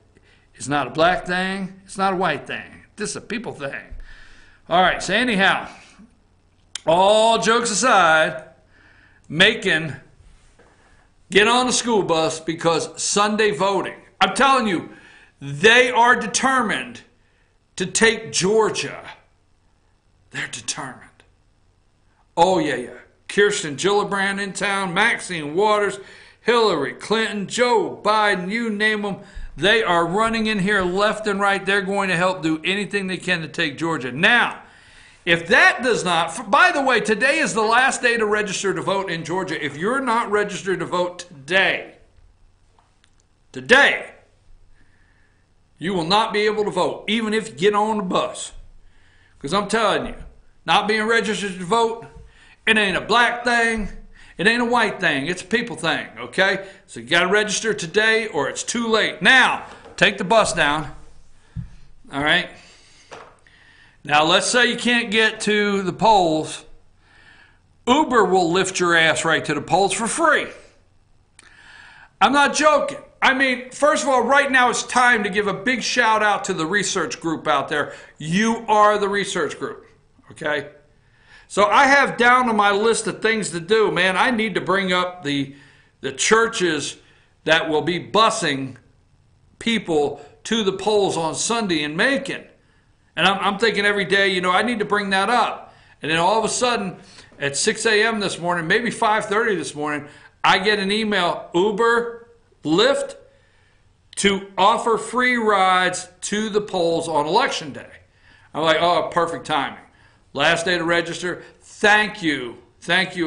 It's not a black thing. It's not a white thing. This is a people thing. All right. So anyhow, all jokes aside, Macon, get on the school bus because Sunday voting. I'm telling you, they are determined to take Georgia. They're determined. Oh, yeah. Kirsten Gillibrand in town, Maxine Waters, Hillary Clinton, Joe Biden, you name them. They are running in here left and right. They're going to help do anything they can to take Georgia. Now, if that does not, by the way, today is the last day to register to vote in Georgia. If you're not registered to vote today, you will not be able to vote, even if you get on the bus. Because I'm telling you, not being registered to vote, it ain't a black thing, It ain't a white thing. It's a people thing, okay? So you got to register today or it's too late. Now, take the bus down, all right? Now, let's say you can't get to the polls. Uber will lift your ass right to the polls for free. I'm not joking. I mean, first of all, right now it's time to give a big shout out to the research group out there. You are the research group, okay? So I have down on my list of things to do, man. I need to bring up the churches that will be busing people to the polls on Sunday in Macon. And I'm thinking every day, you know, I need to bring that up. And then all of a sudden, at 6 a.m. this morning, maybe 5:30 this morning, I get an email, Uber, Lyft, to offer free rides to the polls on Election Day. I'm like, oh, perfect timing. Last day to register. Thank you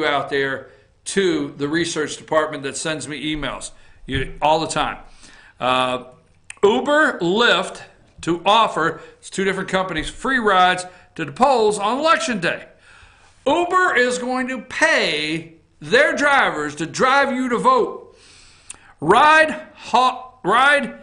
out there to the research department that sends me emails all the time. Uber, Lyft, to offer, it's two different companies, free rides to the polls on Election Day. Uber is going to pay their drivers to drive you to vote. Ride-hailing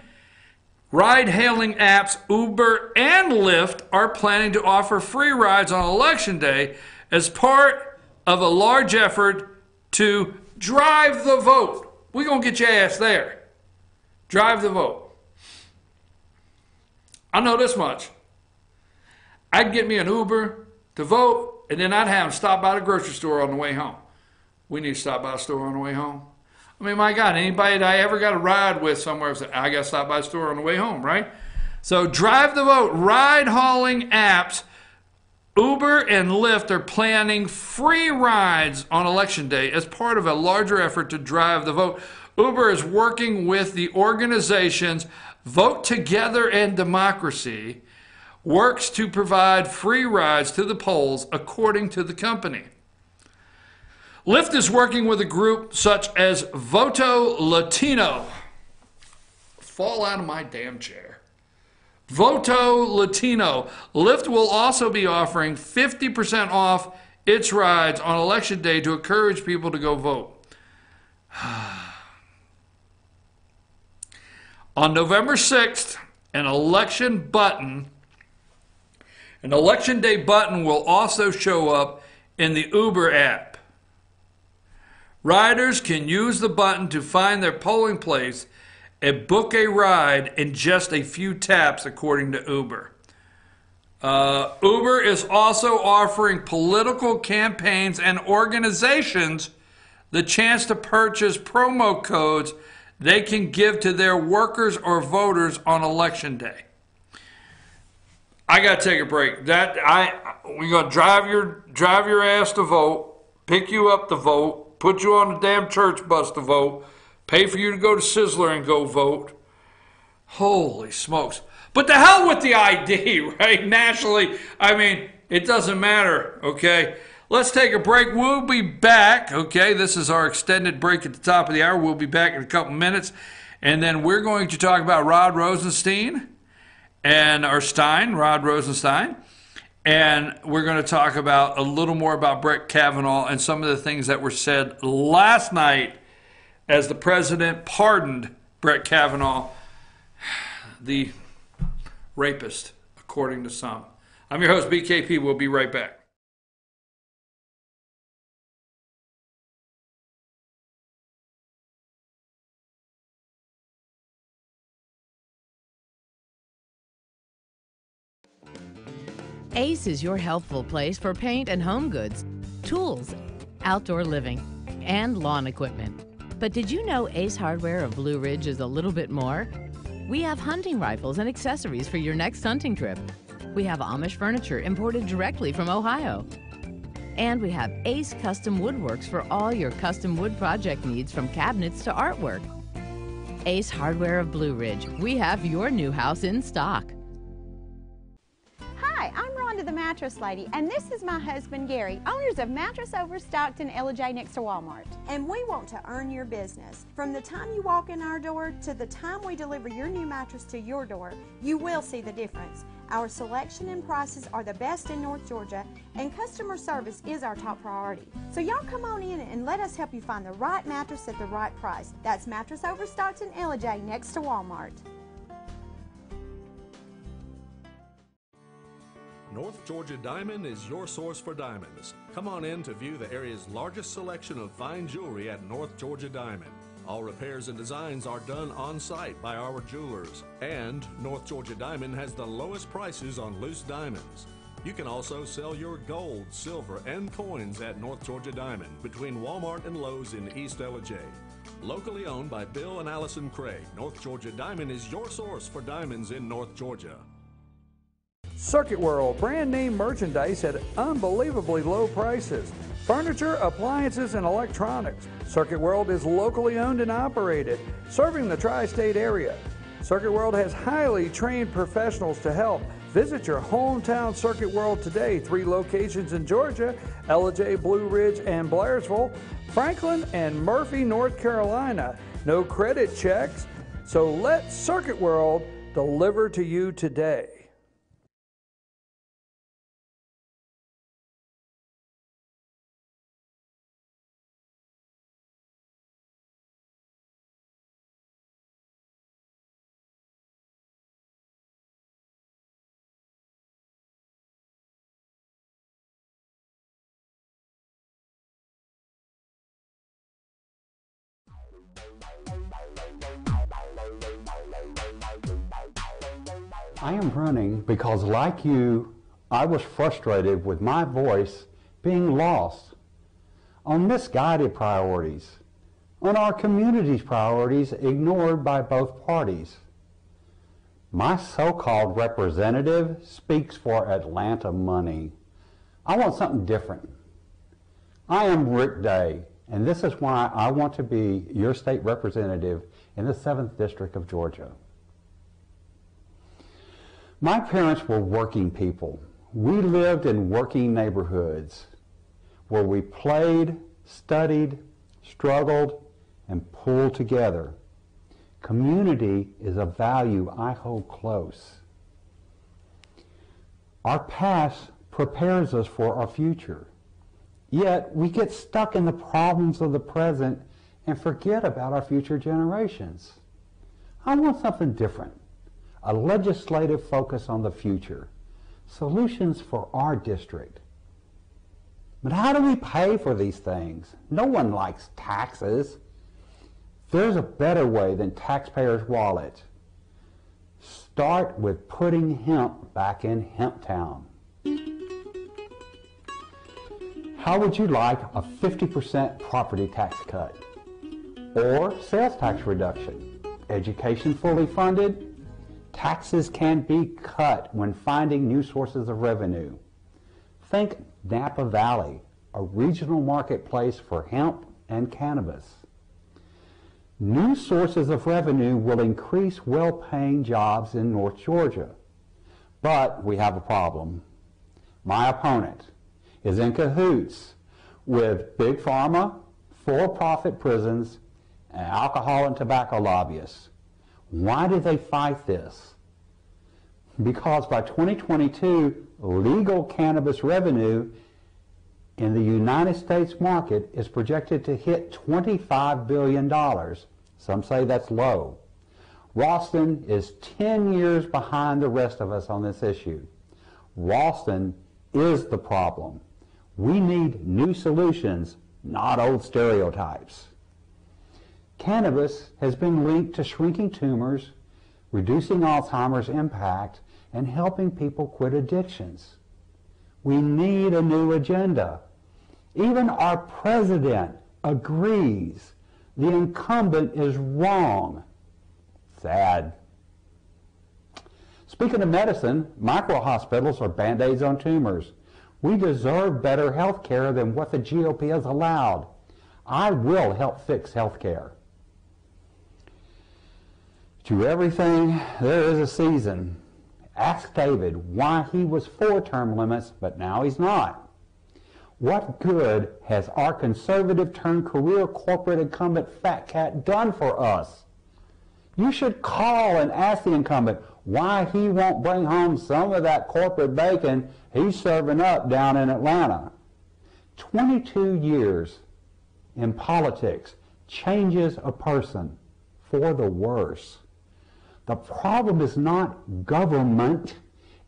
apps Uber and Lyft are planning to offer free rides on Election Day as part of a large effort to drive the vote. We're going to get your ass there. Drive the vote. I know this much. I'd get me an Uber to vote, and then I'd have him stop by the grocery store on the way home. We need to stop by the store on the way home. I mean, my God, anybody that I ever got a ride with somewhere said, I got to stop by the store on the way home, right? So drive the vote. Ride-hauling apps, Uber and Lyft are planning free rides on Election Day as part of a larger effort to drive the vote. Uber is working with the organizations Vote Together and Democracy, works to provide free rides to the polls, according to the company. Lyft is working with a group such as Voto Latino. Fall out of my damn chair. Voto Latino. Lyft will also be offering 50% off its rides on Election Day to encourage people to go vote. On November 6th, an election day button will also show up in the Uber app. Riders can use the button to find their polling place and book a ride in just a few taps, according to Uber. Uber is also offering political campaigns and organizations the chance to purchase promo codes they can give to their workers or voters on Election Day. I got to take a break. We're going to drive your ass to vote, pick you up to vote, put you on the damn church bus to vote, pay for you to go to Sizzler and go vote. Holy smokes. But the hell with the ID, right? Nationally, I mean, it doesn't matter, okay? Let's take a break. We'll be back, okay? This is our extended break at the top of the hour. We'll be back in a couple minutes. And then we're going to talk about Rod Rosenstein. And Rod Rosenstein. And we're going to talk about a little more about Brett Kavanaugh and some of the things that were said last night as the president pardoned Brett Kavanaugh, the rapist, according to some. I'm your host, BKP. We'll be right back. Ace is your helpful place for paint and home goods, tools, outdoor living, and lawn equipment. But did you know Ace Hardware of Blue Ridge is a little bit more? We have hunting rifles and accessories for your next hunting trip. We have Amish furniture imported directly from Ohio. And we have Ace Custom Woodworks for all your custom wood project needs, from cabinets to artwork. Ace Hardware of Blue Ridge. We have your new house in stock. Hi, I'm Rhonda the Mattress Lady, and this is my husband Gary, owners of Mattress Overstocked in LJ next to Walmart. And we want to earn your business. From the time you walk in our door to the time we deliver your new mattress to your door, you will see the difference. Our selection and prices are the best in North Georgia, and customer service is our top priority. So y'all come on in and let us help you find the right mattress at the right price. That's Mattress Overstocked in LJ next to Walmart. North Georgia Diamond is your source for diamonds. Come on in to view the area's largest selection of fine jewelry at North Georgia Diamond. All repairs and designs are done on site by our jewelers. And North Georgia Diamond has the lowest prices on loose diamonds. You can also sell your gold, silver, and coins at North Georgia Diamond between Walmart and Lowe's in East LJ. Locally owned by Bill and Allison Craig, North Georgia Diamond is your source for diamonds in North Georgia. Circuit World, brand name merchandise at unbelievably low prices. Furniture, appliances, and electronics. Circuit World is locally owned and operated, serving the tri-state area. Circuit World has highly trained professionals to help. Visit your hometown Circuit World today. 3 locations in Georgia: LJ, Blue Ridge, and Blairsville, Franklin, and Murphy, North Carolina. No credit checks, so let Circuit World deliver to you today. I am running because, like you, I was frustrated with my voice being lost on misguided priorities, on our community's priorities ignored by both parties. My so-called representative speaks for Atlanta money. I want something different. I am Rick Day, and this is why I want to be your state representative in the 7th District of Georgia. My parents were working people. We lived in working neighborhoods where we played, studied, struggled, and pulled together. Community is a value I hold close. Our past prepares us for our future. Yet we get stuck in the problems of the present and forget about our future generations. I want something different. A legislative focus on the future, solutions for our district. But how do we pay for these things? No one likes taxes. There's a better way than taxpayers' wallet. Start with putting hemp back in Hemptown. How would you like a 50% property tax cut? Or sales tax reduction? Education fully funded? Taxes can be cut when finding new sources of revenue. Think Napa Valley, a regional marketplace for hemp and cannabis. New sources of revenue will increase well-paying jobs in North Georgia. But we have a problem. My opponent is in cahoots with Big Pharma, for-profit prisons, and alcohol and tobacco lobbyists. Why do they fight this? Because by 2022, legal cannabis revenue in the United States market is projected to hit $25 billion. Some say that's low. Ralston is 10 years behind the rest of us on this issue. Ralston is the problem. We need new solutions, not old stereotypes. Cannabis has been linked to shrinking tumors, reducing Alzheimer's impact, and helping people quit addictions. We need a new agenda. Even our president agrees the incumbent is wrong. Sad. Speaking of medicine, micro-hospitals are Band-Aids on tumors. We deserve better health care than what the GOP has allowed. I will help fix health care. To everything, there is a season. Ask David why he was for term limits, but now he's not. What good has our conservative turned career corporate incumbent fat cat done for us? You should call and ask the incumbent why he won't bring home some of that corporate bacon he's serving up down in Atlanta. 22 years in politics changes a person for the worse. The problem is not government,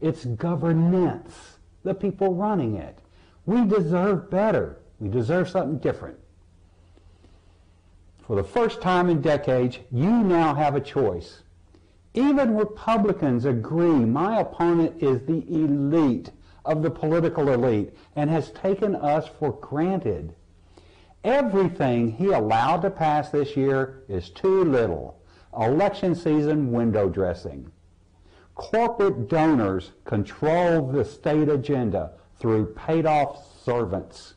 it's governance, the people running it. We deserve better. We deserve something different. For the first time in decades, you now have a choice. Even Republicans agree my opponent is the elite of the political elite and has taken us for granted. Everything he allowed to pass this year is too little. Election season window dressing. Corporate donors control the state agenda through paid-off servants.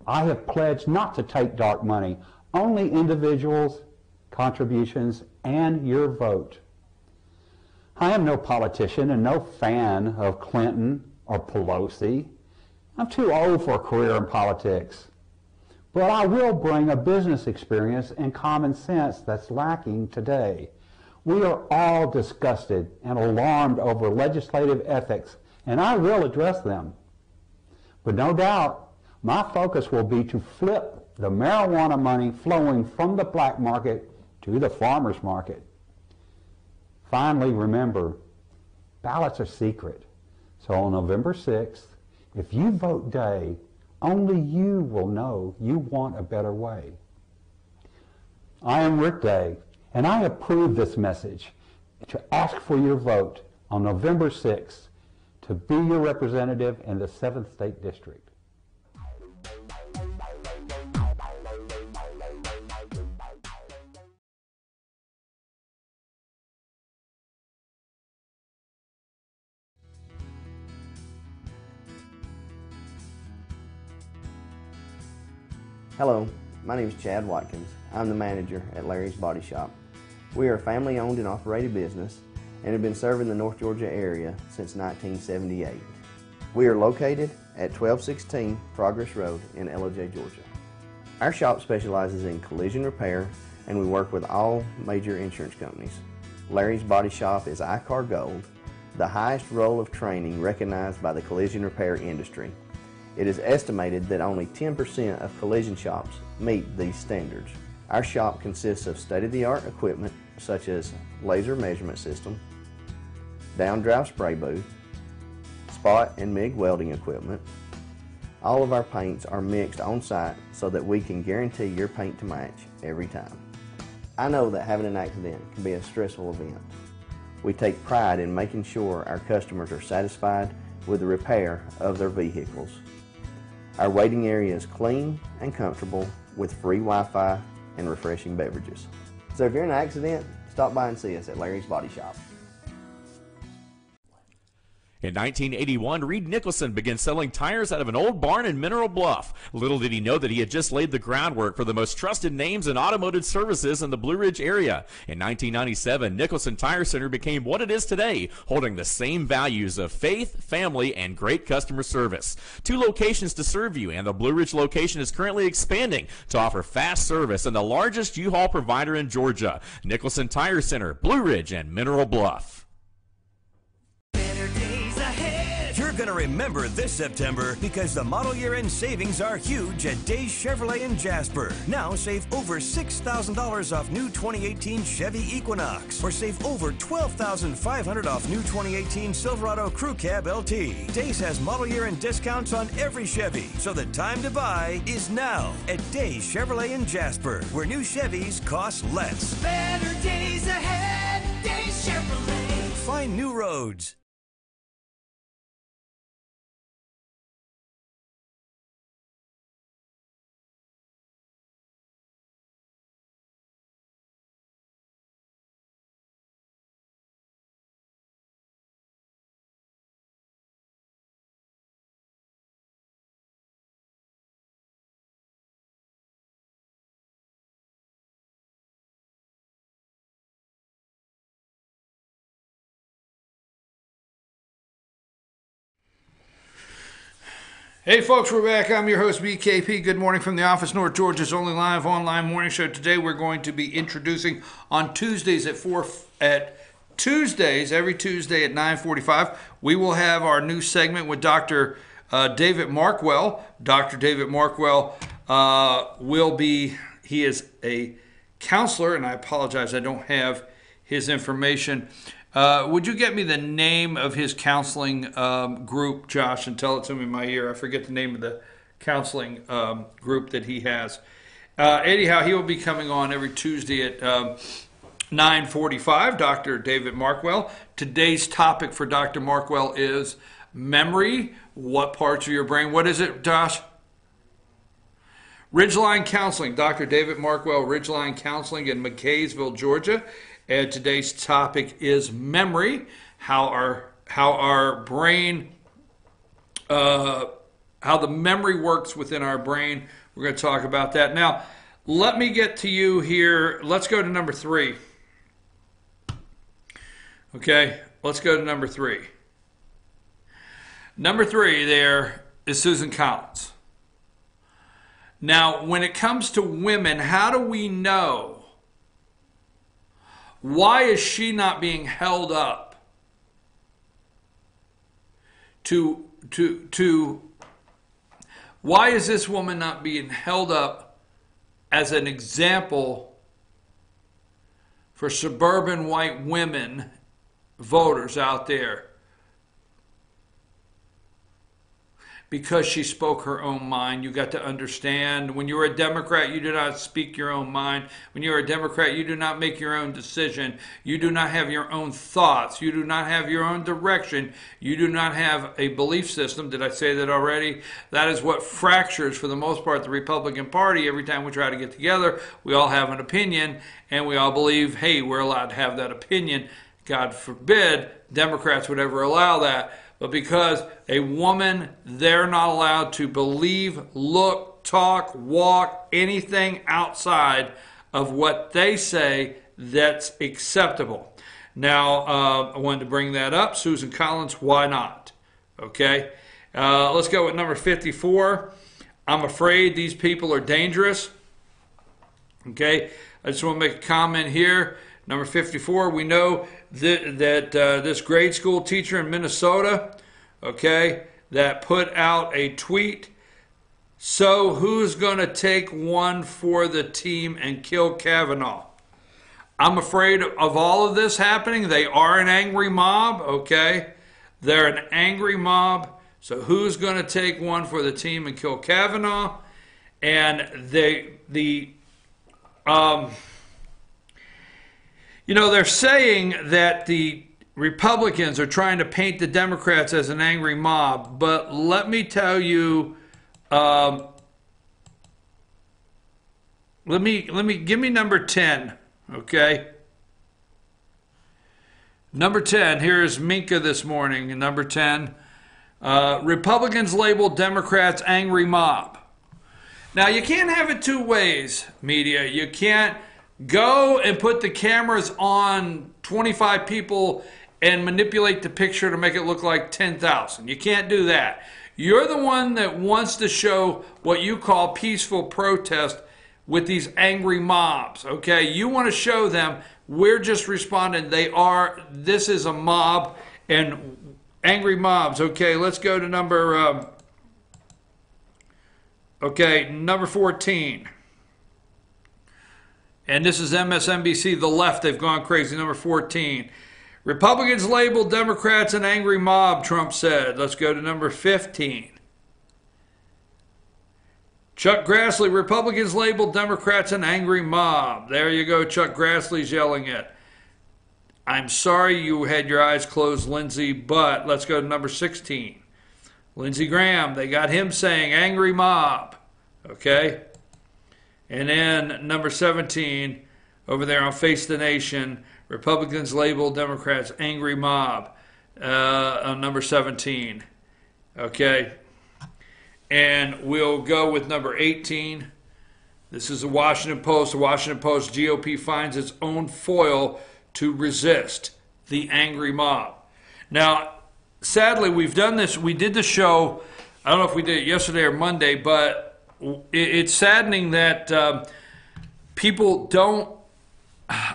I have pledged not to take dark money, only individuals, contributions, and your vote. I am no politician and no fan of Clinton or Pelosi. I'm too old for a career in politics. But I will bring a business experience and common sense that's lacking today. We are all disgusted and alarmed over legislative ethics, and I will address them. But no doubt, my focus will be to flip the marijuana money flowing from the black market to the farmer's market. Finally, remember, ballots are secret. So on November 6th, if you vote day, only you will know you want a better way. I am Rick Day, and I approve this message to ask for your vote on November 6th to be your representative in the 7th State District. Hello, my name is Chad Watkins. I'm the manager at Larry's Body Shop. We are a family-owned and operated business and have been serving the North Georgia area since 1978. We are located at 1216 Progress Road in LOJ, Georgia. Our shop specializes in collision repair and we work with all major insurance companies. Larry's Body Shop is ICAR Gold, the highest role of training recognized by the collision repair industry. It is estimated that only 10% of collision shops meet these standards. Our shop consists of state-of-the-art equipment such as laser measurement system, down-drive spray booth, spot and MIG welding equipment. All of our paints are mixed on site so that we can guarantee your paint to match every time. I know that having an accident can be a stressful event. We take pride in making sure our customers are satisfied with the repair of their vehicles. Our waiting area is clean and comfortable with free Wi-Fi and refreshing beverages. So if you're in an accident, stop by and see us at Larry's Body Shop. In 1981, Reed Nicholson began selling tires out of an old barn in Mineral Bluff. Little did he know that he had just laid the groundwork for the most trusted names in automotive services in the Blue Ridge area. In 1997, Nicholson Tire Center became what it is today, holding the same values of faith, family, and great customer service. 2 locations to serve you, and the Blue Ridge location is currently expanding to offer fast service and the largest U-Haul provider in Georgia. Nicholson Tire Center, Blue Ridge, and Mineral Bluff. You're going to remember this September because the model year end savings are huge at Days Chevrolet in Jasper. Now save over $6,000 off new 2018 Chevy Equinox or save over $12,500 off new 2018 Silverado Crew Cab LT. Days has model year end discounts on every Chevy, so the time to buy is now at Days Chevrolet in Jasper, where new Chevys cost less. Better days ahead, Days Chevrolet. Find new roads. Hey folks, we're back. I'm your host, BKP. Good morning from the office, North Georgia's only live online morning show. Today we're going to be introducing on Tuesdays every Tuesday at 9:45. We will have our new segment with Dr. David Markwell. Dr. David Markwell he is a counselor, and I apologize, I don't have his information. Would you get me the name of his counseling group, Josh, and tell it to me in my ear? I forget the name of the counseling group that he has. Anyhow, he will be coming on every Tuesday at 9:45, Dr. David Markwell. Today's topic for Dr. Markwell is memory. What parts of your brain? What is it, Josh? Ridgeline Counseling. Dr. David Markwell, Ridgeline Counseling in McKaysville, Georgia. And today's topic is memory, how our brain, how the memory works within our brain. We're going to talk about that. Now, let me get to you here. Let's go to number 3. Okay, let's go to number 3. Number 3 there is Susan Collins. Now, when it comes to women, how do we know? Why is she not being held up why is this woman not being held up as an example for suburban white women voters out there? Because she spoke her own mind. You got to understand, when you're a Democrat, you do not speak your own mind. When you're a Democrat, you do not make your own decision. You do not have your own thoughts. You do not have your own direction. You do not have a belief system. Did I say that already? That is what fractures, for the most part, the Republican Party. Every time we try to get together, we all have an opinion, and we all believe, hey, we're allowed to have that opinion. God forbid Democrats would ever allow that. But because a woman, they're not allowed to believe, look, talk, walk, anything outside of what they say that's acceptable. Now, I wanted to bring that up. Susan Collins, why not? Okay. Let's go with number 54. I'm afraid these people are dangerous. Okay. I just want to make a comment here. Number 54, we know that this grade school teacher in Minnesota, okay, that put out a tweet, so who's going to take one for the team and kill Kavanaugh? I'm afraid of all of this happening. They are an angry mob, okay? They're an angry mob, so who's going to take one for the team and kill Kavanaugh? And they're saying that the Republicans are trying to paint the Democrats as an angry mob, but let me tell you, give me number 10, okay? Number 10, here's Minka this morning, number 10. Republicans label Democrats angry mob. Now, you can't have it two ways, media. You can't go and put the cameras on 25 people and manipulate the picture to make it look like 10,000. You can't do that. You're the one that wants to show what you call peaceful protest with these angry mobs, okay? You want to show them, we're just responding. This is a mob and angry mobs. Okay, let's go to number 14. And this is MSNBC, the left, they've gone crazy. Number 14. Republicans label Democrats an angry mob, Trump said. Let's go to number 15. Chuck Grassley, Republicans label Democrats an angry mob. There you go, Chuck Grassley's yelling it. I'm sorry you had your eyes closed, Lindsey, but let's go to number 16. Lindsey Graham, they got him saying angry mob. Okay? And then number 17, over there on Face the Nation, Republicans label Democrats angry mob on number 17. Okay? And we'll go with number 18. This is the Washington Post. The Washington Post, GOP finds its own foil to resist the angry mob. Now, sadly, we've done this. We did the show I don't know if we did it yesterday or Monday, but it's saddening that people don't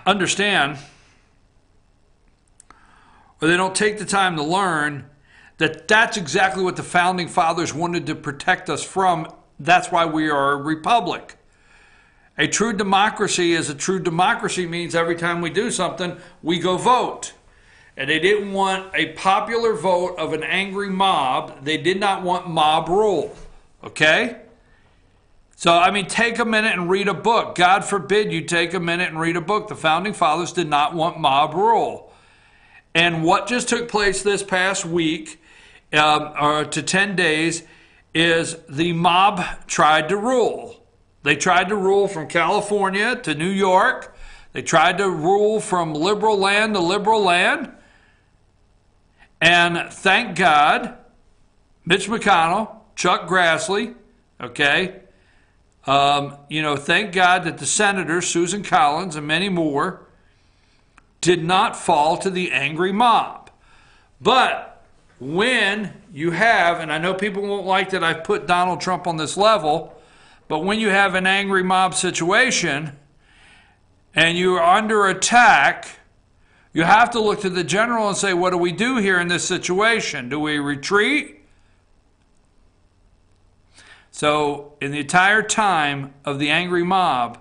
understand, or they don't take the time to learn that that's exactly what the founding fathers wanted to protect us from. That's why we are a republic. A true democracy is a true democracy means every time we do something, we go vote. And they didn't want a popular vote of an angry mob. They did not want mob rule. Okay? So, I mean, take a minute and read a book. God forbid you take a minute and read a book. The founding fathers did not want mob rule. And what just took place this past week, or to 10 days, is the mob tried to rule. They tried to rule from California to New York. They tried to rule from liberal land to liberal land. And thank God, Mitch McConnell, Chuck Grassley, okay, thank God that the senators, Susan Collins and many more, did not fall to the angry mob. But when you have, and I know people won't like that I've put Donald Trump on this level, but when you have an angry mob situation and you are under attack, you have to look to the general and say, what do we do here in this situation? Do we retreat? So in the entire time of the angry mob,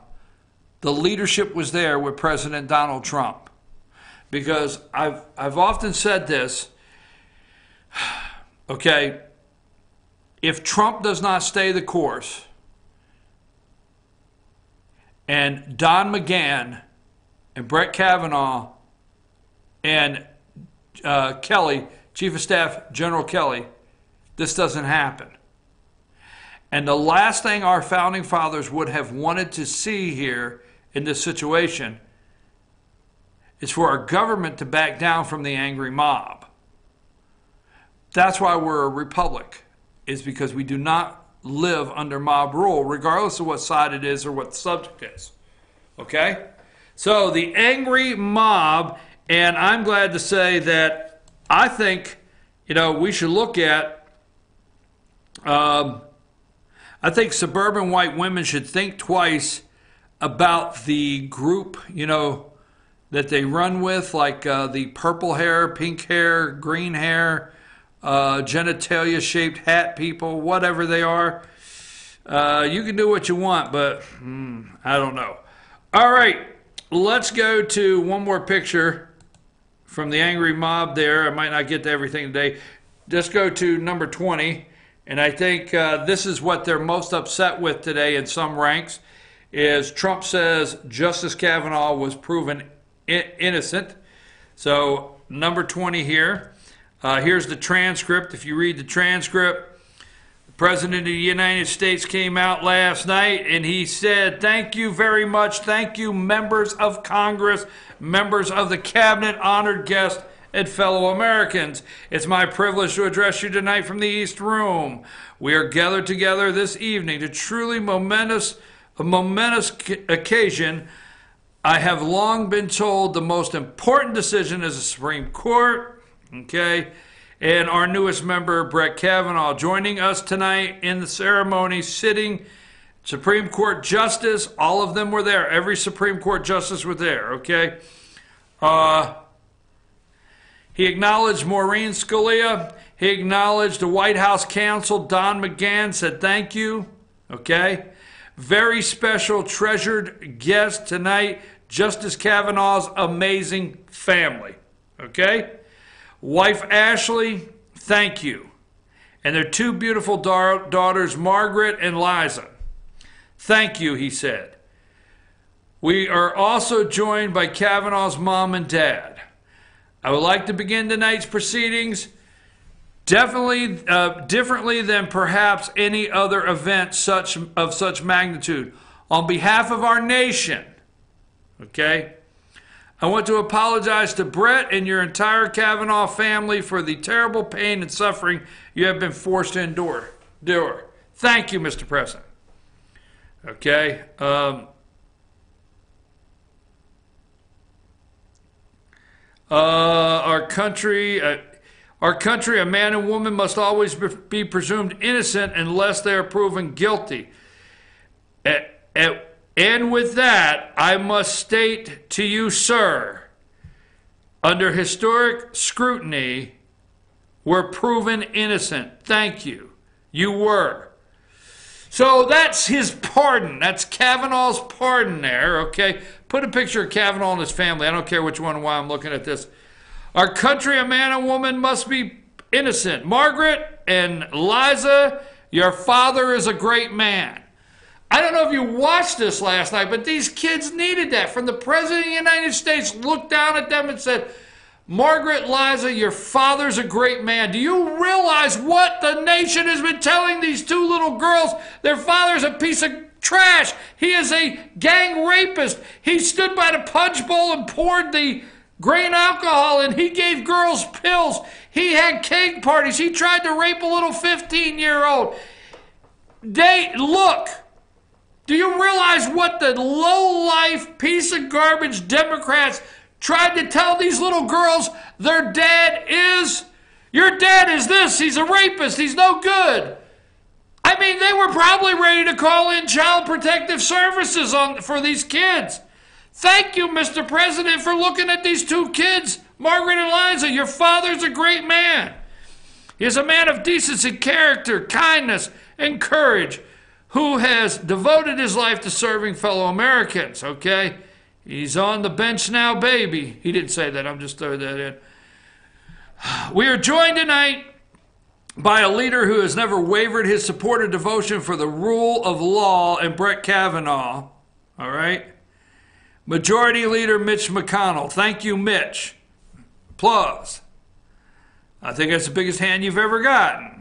the leadership was there with President Donald Trump. Because I've often said this, okay, if Trump does not stay the course, and Don McGahn and Brett Kavanaugh and Kelly, Chief of Staff General Kelly, this doesn't happen. And the last thing our founding fathers would have wanted to see here in this situation is for our government to back down from the angry mob. That's why we're a republic, is because we do not live under mob rule, regardless of what side it is or what the subject is. Okay? So the angry mob, and I'm glad to say that I think, we should look at, I think suburban white women should think twice about the group, that they run with, like the purple hair, pink hair, green hair, genitalia-shaped hat people, whatever they are. You can do what you want, but I don't know. All right, let's go to one more picture from the angry mob there. I might not get to everything today. Just go to number 20, and I think this is what they're most upset with today in some ranks, is Trump says Justice Kavanaugh was proven innocent. So number 20 here. Here's the transcript. If you read the transcript, the President of the United States came out last night and he said, "Thank you very much. Thank you, members of Congress, members of the cabinet, honored guests, and fellow Americans. It's my privilege to address you tonight from the East Room. We are gathered together this evening to truly momentous occasion. I have long been told the most important decision is the Supreme Court." Okay. And our newest member, Brett Kavanaugh, joining us tonight in the ceremony, sitting Supreme Court Justice. All of them were there. Every Supreme Court Justice was there. Okay. He acknowledged Maureen Scalia. He acknowledged the White House counsel, Don McGahn, said thank you. Okay. Very special, treasured guest tonight, Justice Kavanaugh's amazing family. Okay. Wife Ashley, thank you. And their two beautiful daughters, Margaret and Liza. Thank you, he said. We are also joined by Kavanaugh's mom and dad. I would like to begin tonight's proceedings definitely differently than perhaps any other event of such magnitude. On behalf of our nation, okay, I want to apologize to Brett and your entire Kavanaugh family for the terrible pain and suffering you have been forced to endure. Thank you, Mr. President. Okay. Our Our country, a man and woman must always be presumed innocent unless they are proven guilty. And with that, I must state to you, sir, under historic scrutiny, we're proven innocent. Thank you. You were. So that's his pardon. That's Kavanaugh's pardon there, okay? Put a picture of Kavanaugh and his family. I don't care which one, why I'm looking at this. Our country, a man and woman, must be innocent. Margaret and Liza, your father is a great man. I don't know if you watched this last night, but these kids needed that. From the President of the United States looked down at them and said, Margaret, Liza, your father's a great man. Do you realize what the nation has been telling these two little girls? Their father's a piece of trash. He is a gang rapist. He stood by the punch bowl and poured the grain alcohol, and he gave girls pills. He had cake parties. He tried to rape a little 15-year-old. Look. Do you realize what the low-life piece of garbage Democrats tried to tell these little girls their dad is? Your dad is this. He's a rapist. He's no good. I mean, they were probably ready to call in Child Protective Services for these kids. Thank you, Mr. President, for looking at these two kids. Margaret and Liza, your father's a great man. He is a man of decency, character, kindness, and courage, who has devoted his life to serving fellow Americans, okay? He's on the bench now, baby. He didn't say that. I'm just throwing that in. We are joined tonight by a leader who has never wavered his support or devotion for the rule of law and Brett Kavanaugh, all right? Majority Leader Mitch McConnell. Thank you, Mitch. Applause. I think that's the biggest hand you've ever gotten.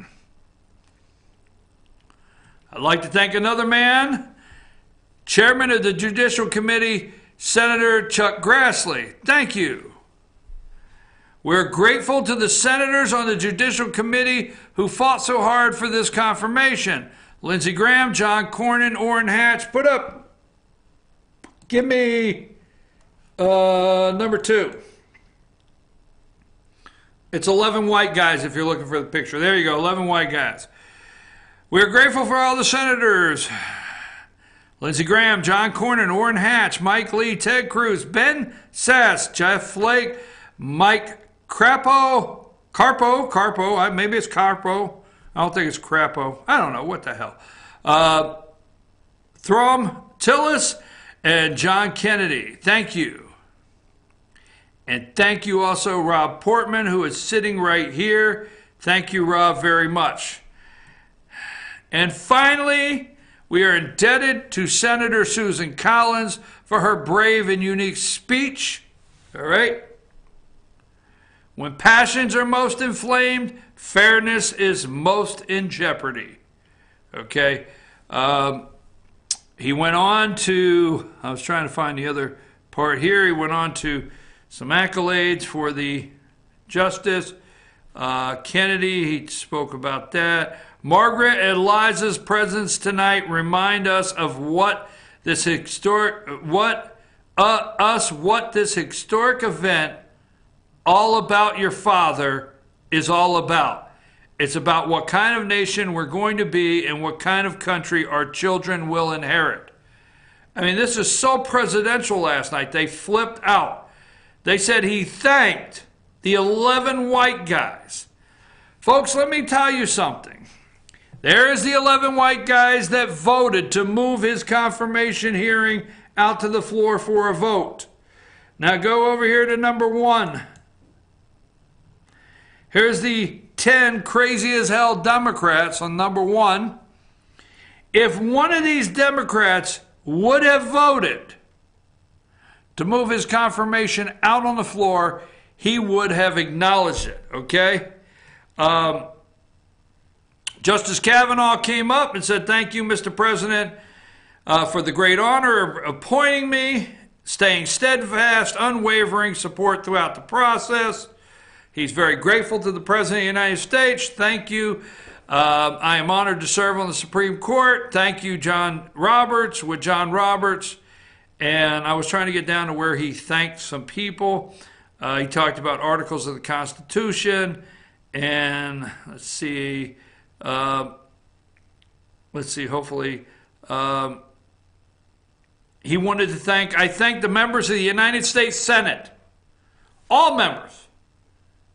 I'd like to thank another man, Chairman of the Judicial Committee, Senator Chuck Grassley. Thank you. We're grateful to the senators on the Judicial Committee who fought so hard for this confirmation. Lindsey Graham, John Cornyn, Orrin Hatch. Put up. Give me number 2. It's 11 white guys if you're looking for the picture. There you go, 11 white guys. We're grateful for all the senators. Lindsey Graham, John Cornyn, Orrin Hatch, Mike Lee, Ted Cruz, Ben Sass, Jeff Flake, Mike Carpo, maybe it's Carpo. I don't think it's Crapo. I don't know, what the hell. Throm Tillis and John Kennedy. Thank you. And thank you also, Rob Portman, who is sitting right here. Thank you, Rob, very much. And finally, we are indebted to Senator Susan Collins for her brave and unique speech. All right? When passions are most inflamed, fairness is most in jeopardy. Okay? He went on to, I was trying to find the other part here. He went on to some accolades for the justice. Kennedy, he spoke about that. Margaret and Liza's presence tonight remind us of what this historic event all about your father is all about. It's about what kind of nation we're going to be and what kind of country our children will inherit. I mean, this is so presidential last night. They flipped out. They said he thanked the 11 white guys. Folks, let me tell you something. There is the 11 white guys that voted to move his confirmation hearing out to the floor for a vote. Now go over here to number 1. Here's the 10 crazy as hell Democrats on number 1. If one of these Democrats would have voted to move his confirmation out on the floor, he would have acknowledged it, okay? Justice Kavanaugh came up and said, thank you, Mr. President, for the great honor of appointing me, staying steadfast, unwavering support throughout the process. He's very grateful to the President of the United States. Thank you. I am honored to serve on the Supreme Court. Thank you, John Roberts, with John Roberts. And I was trying to get down to where he thanked some people. He talked about articles of the Constitution and let's see, hopefully, he wanted to I thank the members of the United States Senate, all members.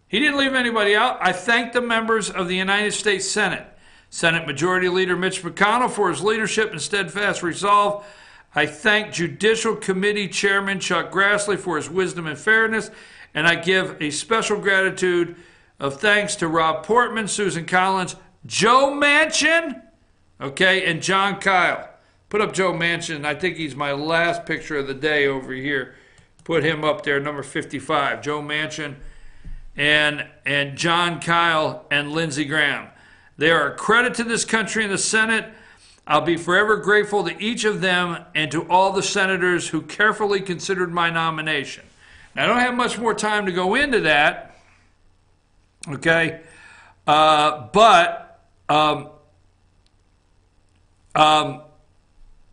He didn't leave anybody out. I thank the members of the United States Senate. Senate Majority Leader Mitch McConnell for his leadership and steadfast resolve. I thank Judicial Committee Chairman Chuck Grassley for his wisdom and fairness. And I give a special gratitude of thanks to Rob Portman, Susan Collins, Joe Manchin, okay, and John Kyle. Put up Joe Manchin. I think he's my last picture of the day over here. Put him up there, number 55. Joe Manchin and John Kyle and Lindsey Graham. They are a credit to this country and the Senate. I'll be forever grateful to each of them and to all the senators who carefully considered my nomination. Now, I don't have much more time to go into that, okay? But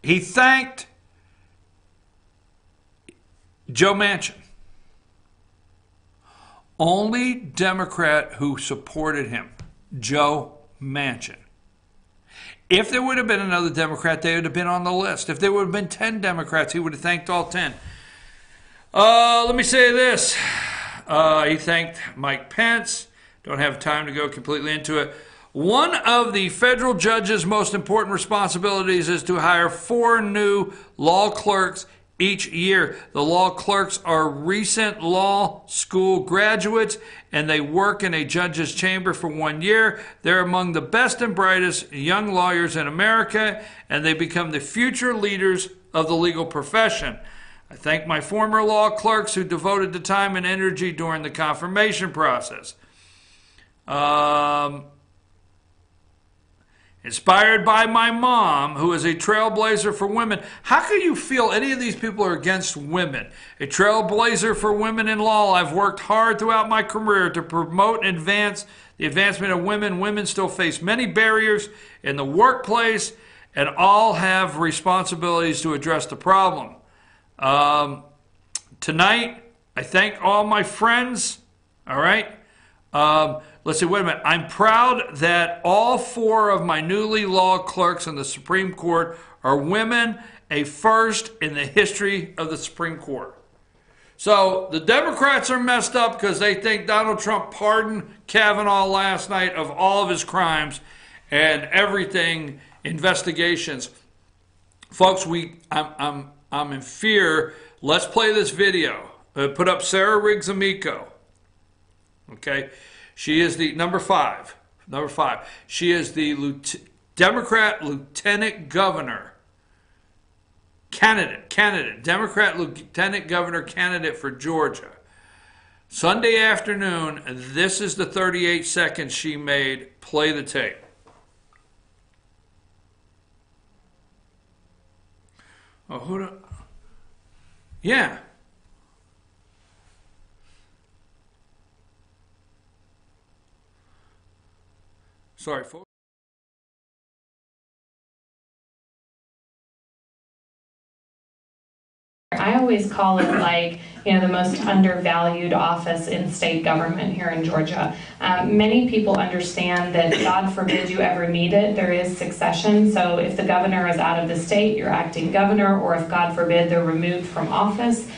he thanked Joe Manchin. Only Democrat who supported him, Joe Manchin. If there would have been another Democrat, they would have been on the list. If there would have been 10 Democrats, he would have thanked all 10. Let me say this. He thanked Mike Pence. Don't have time to go completely into it. One of the federal judge's most important responsibilities is to hire 4 new law clerks each year. The law clerks are recent law school graduates, and they work in a judge's chamber for 1 year. They're among the best and brightest young lawyers in America, and they become the future leaders of the legal profession. I thank my former law clerks who devoted the time and energy during the confirmation process. Inspired by my mom, who is a trailblazer for women. How can you feel any of these people are against women? A trailblazer for women in law. I've worked hard throughout my career to promote and advance the advancement of women. Women still face many barriers in the workplace, and all have responsibilities to address the problem. Tonight, I thank all my friends. All right. Let's see, wait a minute. I'm proud that all 4 of my newly law clerks in the Supreme Court are women, a first in the history of the Supreme Court. So the Democrats are messed up because they think Donald Trump pardoned Kavanaugh last night of all of his crimes and everything, investigations. Folks, I'm in fear. Let's play this video. Put up Sarah Riggs Amico. Okay. She is the number 5. Number 5. She is the Democrat lieutenant governor candidate. Democrat lieutenant governor candidate for Georgia. Sunday afternoon, this is the 38 seconds she made. Play the tape. Oh, yeah. Sorry, folks. I always call it like, the most undervalued office in state government here in Georgia. Many people understand that God forbid you ever need it, there is succession. So if the governor is out of the state, you're acting governor, or if God forbid they're removed from office,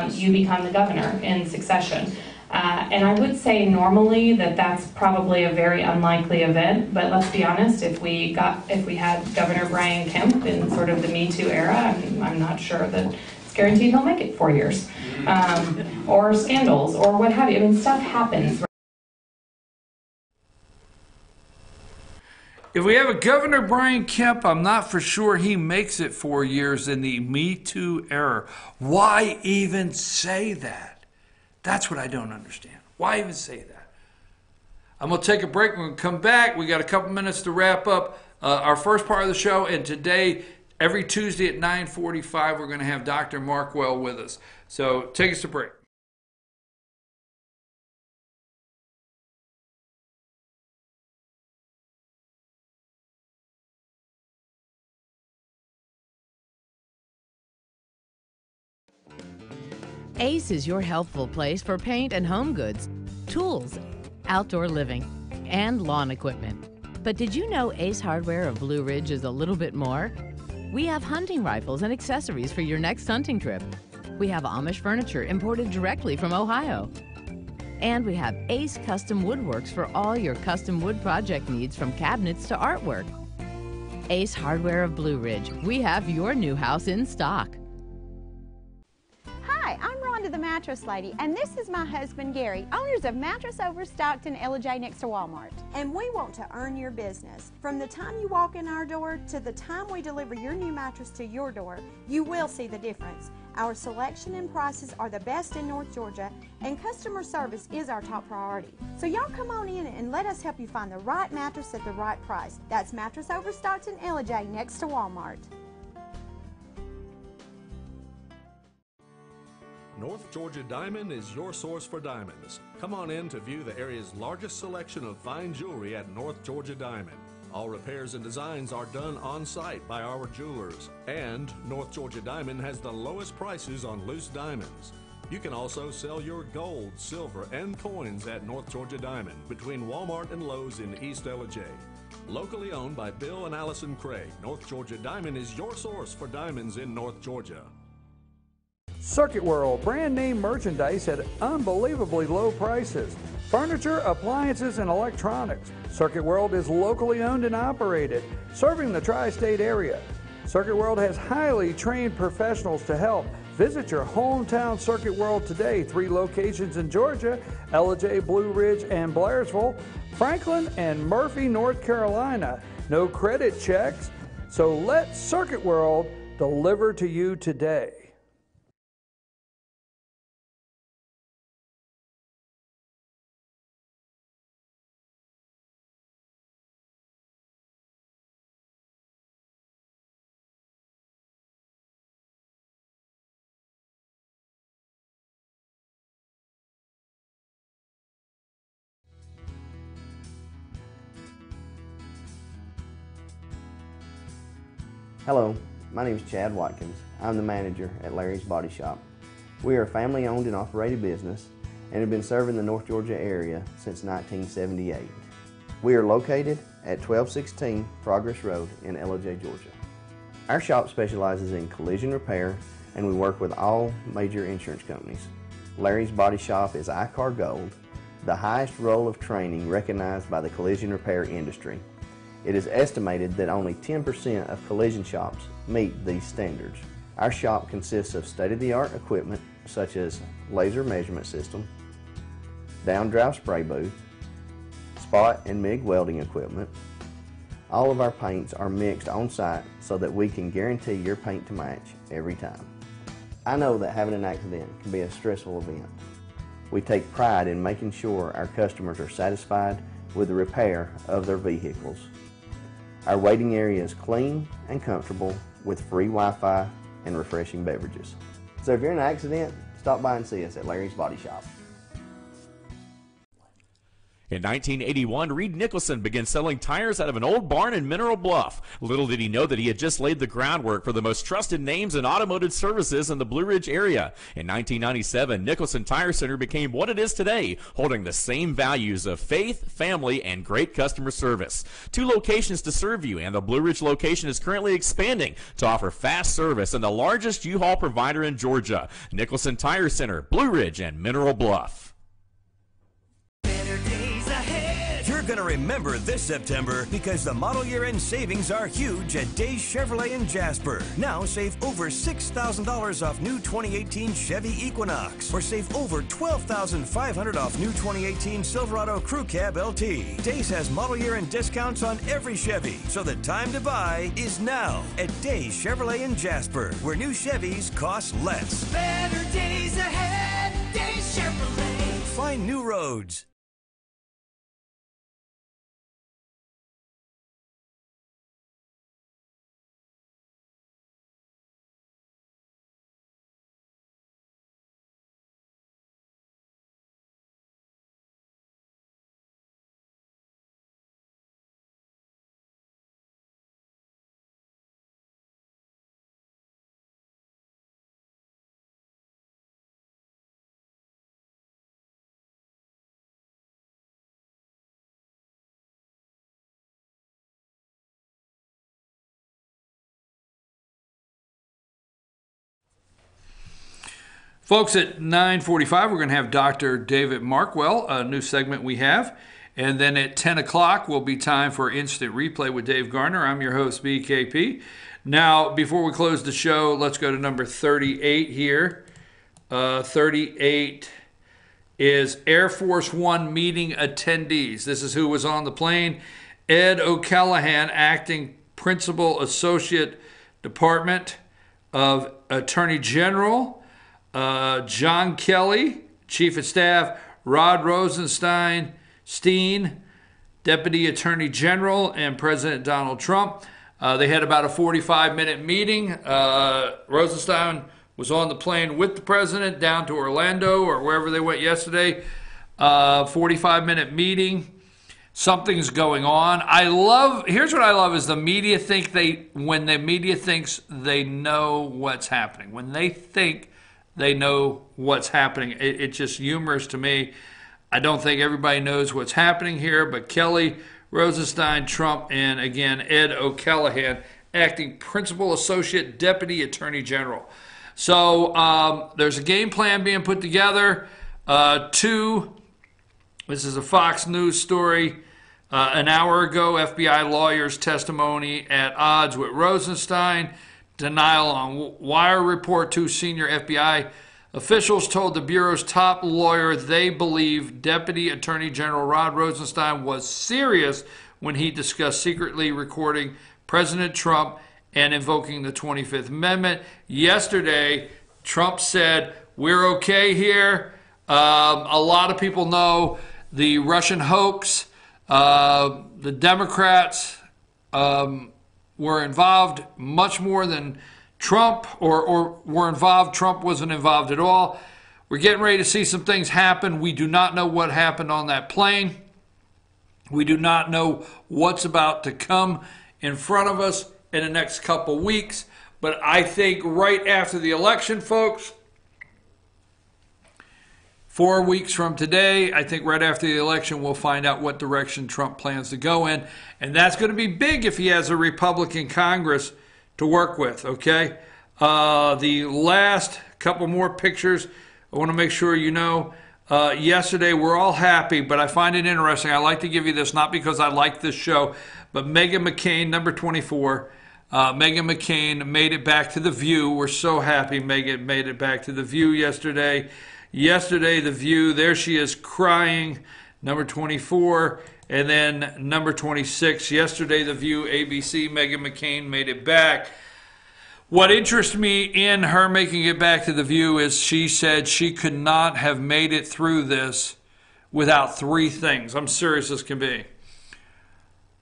you become the governor in succession. And I would say normally that's probably a very unlikely event, but let's be honest, if we had Governor Brian Kemp in sort of the Me Too era, I'm not sure that it's guaranteed he'll make it 4 years. Or scandals, or what have you. I mean, stuff happens. If we have a Governor Brian Kemp, I'm not for sure he makes it 4 years in the Me Too era. Why even say that? That's what I don't understand. Why even say that? I'm going to take a break. We're going to come back. We got a couple minutes to wrap up our first part of the show. And today, every Tuesday at 9:45, we're going to have Dr. Markwell with us. So take us to break. Ace is your healthful place for paint and home goods, tools, outdoor living, and lawn equipment. But did you know Ace Hardware of Blue Ridge is a little bit more? We have hunting rifles and accessories for your next hunting trip. We have Amish furniture imported directly from Ohio. And we have Ace Custom Woodworks for all your custom wood project needs, from cabinets to artwork. Ace Hardware of Blue Ridge. We have your new house in stock. Hi, I'm Rhonda the Mattress Lady, and this is my husband Gary, owners of Mattress Overstocked in LJ next to Walmart. And we want to earn your business. From the time you walk in our door to the time we deliver your new mattress to your door, you will see the difference. Our selection and prices are the best in North Georgia, and customer service is our top priority. So y'all come on in and let us help you find the right mattress at the right price. That's Mattress Overstocked in LJ next to Walmart. North Georgia Diamond is your source for diamonds. Come on in to view the area's largest selection of fine jewelry at North Georgia Diamond. All repairs and designs are done on site by our jewelers. And North Georgia Diamond has the lowest prices on loose diamonds. You can also sell your gold, silver, and coins at North Georgia Diamond between Walmart and Lowe's in East LJ. Locally owned by Bill and Allison Craig, North Georgia Diamond is your source for diamonds in North Georgia. Circuit World, brand name merchandise at unbelievably low prices. Furniture, appliances, and electronics. Circuit World is locally owned and operated, serving the tri-state area. Circuit World has highly trained professionals to help. Visit your hometown Circuit World today. 3 locations in Georgia: LJ, Blue Ridge, and Blairsville, Franklin, and Murphy, North Carolina. No credit checks, so let Circuit World deliver to you today. Hello, my name is Chad Watkins. I'm the manager at Larry's Body Shop. We are a family-owned and operated business and have been serving the North Georgia area since 1978. We are located at 1216 Progress Road in LJ, Georgia. Our shop specializes in collision repair, and we work with all major insurance companies. Larry's Body Shop is ICAR Gold, the highest role of training recognized by the collision repair industry. It is estimated that only 10% of collision shops meet these standards. Our shop consists of state-of-the-art equipment such as laser measurement system, down-drive spray booth, spot and MIG welding equipment. All of our paints are mixed on site so that we can guarantee your paint to match every time. I know that having an accident can be a stressful event. We take pride in making sure our customers are satisfied with the repair of their vehicles. Our waiting area is clean and comfortable with free Wi-Fi and refreshing beverages. So if you're in an accident, stop by and see us at Larry's Body Shop. In 1981, Reed Nicholson began selling tires out of an old barn in Mineral Bluff. Little did he know that he had just laid the groundwork for the most trusted names in automotive services in the Blue Ridge area. In 1997, Nicholson Tire Center became what it is today, holding the same values of faith, family, and great customer service. 2 locations to serve you, and the Blue Ridge location is currently expanding to offer fast service and the largest U-Haul provider in Georgia. Nicholson Tire Center, Blue Ridge, and Mineral Bluff. You're going to remember this September because the model year-end savings are huge at Days Chevrolet in Jasper. Now save over $6,000 off new 2018 Chevy Equinox, or save over $12,500 off new 2018 Silverado Crew Cab LT. Days has model year-end discounts on every Chevy, so the time to buy is now at Days Chevrolet in Jasper, where new Chevys cost less. Better days ahead, Days Chevrolet. Find new roads. Folks, at 9:45, we're going to have Dr. David Markwell, a new segment we have. And then at 10 o'clock will be time for Instant Replay with Dave Garner. I'm your host, BKP. Now, before we close the show, let's go to number 38 here. 38 is Air Force One meeting attendees. This is who was on the plane. Ed O'Callahan, acting principal associate department of Attorney General. John Kelly, chief of staff. Rod Rosenstein, Deputy Attorney General, and President Donald Trump. They had about a 45-minute meeting. Rosenstein was on the plane with the president down to Orlando or wherever they went yesterday. 45-minute meeting. Something's going on. Here's what I love is the media when the media thinks they know what's happening. When they think they know what's happening, it's just humorous to me. I don't think everybody knows what's happening here, but Kelly, Rosenstein, Trump, and again, Ed O'Callahan, acting principal associate deputy attorney general. So there's a game plan being put together. This is a Fox News story. An hour ago, FBI lawyers' testimony at odds with Rosenstein. Denial on wire report. 2 senior FBI officials told the Bureau's top lawyer they believe Deputy Attorney General Rod Rosenstein was serious when he discussed secretly recording President Trump and invoking the 25th Amendment. Yesterday, Trump said, we're okay here. A lot of people know the Russian hoax. The Democrats were involved much more than Trump, or were involved. Trump wasn't involved at all. We're getting ready to see some things happen. We do not know what happened on that plane. We do not know what's about to come in front of us in the next couple weeks. But I think right after the election, folks, 4 weeks from today, I think right after the election, we'll find out what direction Trump plans to go in. And that's going to be big if he has a Republican Congress to work with, okay? The last couple more pictures, I want to make sure you know. Yesterday, we're all happy, but I find it interesting. I like to give you this, not because I like this show, but Meghan McCain, number 24. Meghan McCain made it back to The View. We're so happy Meghan made it back to The View yesterday. Yesterday, The View, there she is crying, number 24. And then number 26, yesterday, The View, ABC, Meghan McCain made it back. What interests me in her making it back to The View is she said she could not have made it through this without 3 things. I'm serious as can be.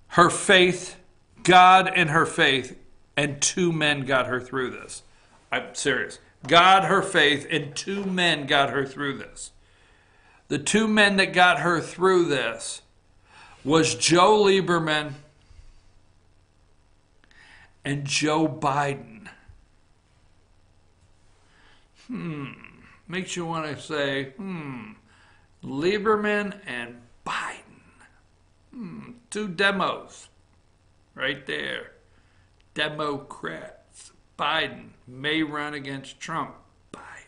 Her faith, God and her faith, and 2 men got her through this. I'm serious. God, her faith, and 2 men got her through this. The 2 men that got her through this was Joe Lieberman and Joe Biden. Makes you want to say, Lieberman and Biden. 2 demos right there. Democrats. Biden may run against Trump. Biden.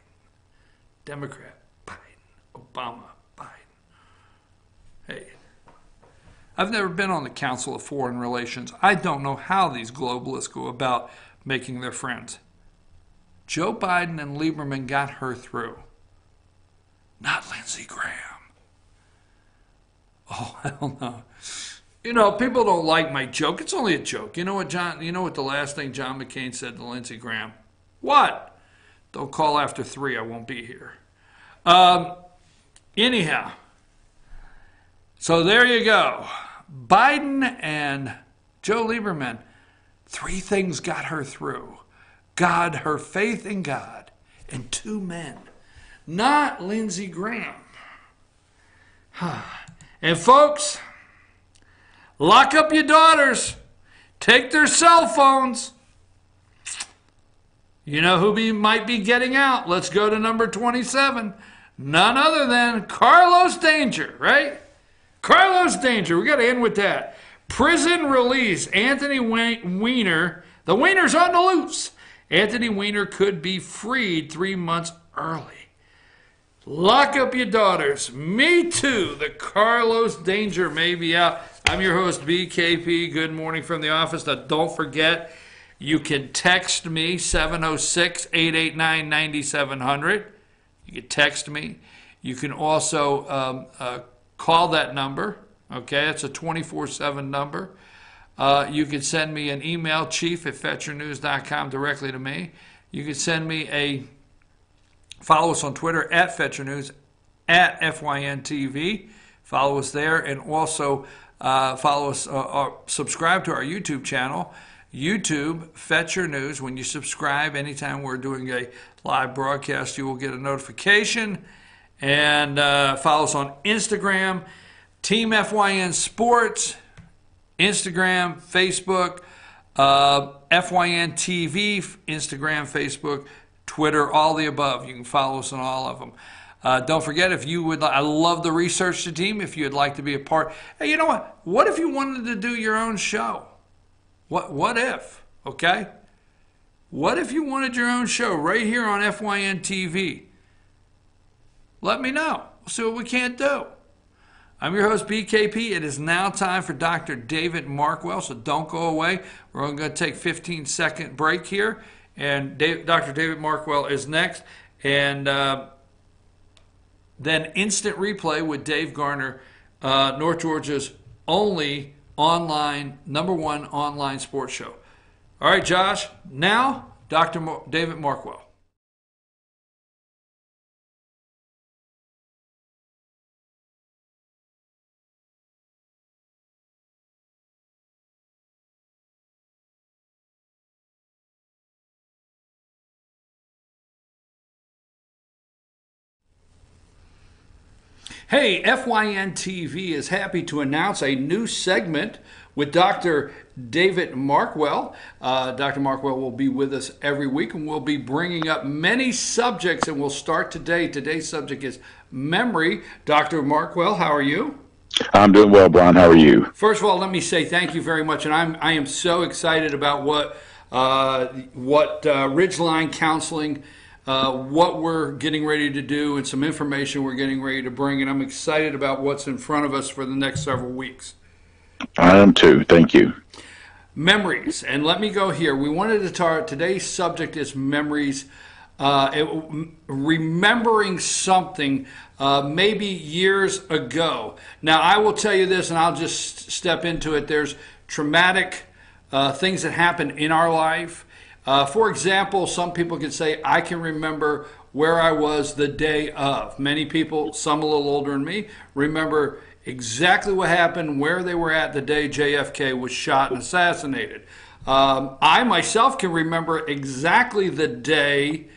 Democrat. Biden. Obama. Biden. Hey, I've never been on the Council of Foreign Relations. I don't know how these globalists go about making their friends. Joe Biden and Lieberman got her through. Not Lindsey Graham. Oh, hell no. You know, people don't like my joke. It's only a joke. You know what, John? You know what the last thing John McCain said to Lindsey Graham? What? Don't call after 3. I won't be here. Anyhow. So there you go. Biden and Joe Lieberman. 3 things got her through. God, her faith in God, and 2 men. Not Lindsey Graham. And folks, lock up your daughters. Take their cell phones. You know who might be getting out? Let's go to number 27. None other than Carlos Danger, right? Carlos Danger. We got to end with that. Prison release. Anthony Weiner. The Weiner's on the loose. Anthony Weiner could be freed 3 months early. Lock up your daughters. Me too. The Carlos danger may be out. I'm your host, BKP. Good morning from the office. Now, don't forget, you can text me, 706-889-9700. You can text me. You can also call that number. Okay, it's a 24/7 number. You can send me an email, chief@fetchernews.com, directly to me. You can send me follow us on Twitter at Fetcher News, at FYNTV. Follow us there, and also follow us, subscribe to our YouTube channel, YouTube Fetcher News. When you subscribe, anytime we're doing a live broadcast, you will get a notification. And follow us on Instagram, Team FYN Sports, Instagram, Facebook, FYN TV, Instagram, Facebook, Twitter, all the above. You can follow us on all of them. Don't forget, if you would, I love the research team. If you'd like to be a part, hey, you know what? What if you wanted to do your own show? What if? Okay. What if you wanted your own show right here on FYN TV? Let me know. We'll see what we can't do. I'm your host, BKP. It is now time for Dr. David Markwell, so don't go away. We're only going to take a 15-second break here, and Dr. David Markwell is next. And then instant replay with Dave Garner, North Georgia's only online, #1 online sports show. All right, Josh, now Dr. David Markwell. Hey, FYN TV is happy to announce a new segment with Dr. David Markwell. Dr. Markwell will be with us every week, and we'll be bringing up many subjects, and we'll start today. Today's subject is memory. Dr. Markwell, how are you? I'm doing well, Brian. How are you? First of all, let me say thank you very much, and I am so excited about what Ridgeline Counseling, what we're getting ready to do, and some information we're getting ready to bring, and I'm excited about what's in front of us for the next several weeks. I am too. Thank you. Memories, and let me go here. We wanted to talk, today's subject is memories, remembering something maybe years ago. Now, I will tell you this, and I'll just step into it. There's traumatic things that happen in our life. For example, some people can say, I can remember where I was the day of. Many people, some a little older than me, remember exactly what happened, where they were at the day JFK was shot and assassinated. I myself can remember exactly the day,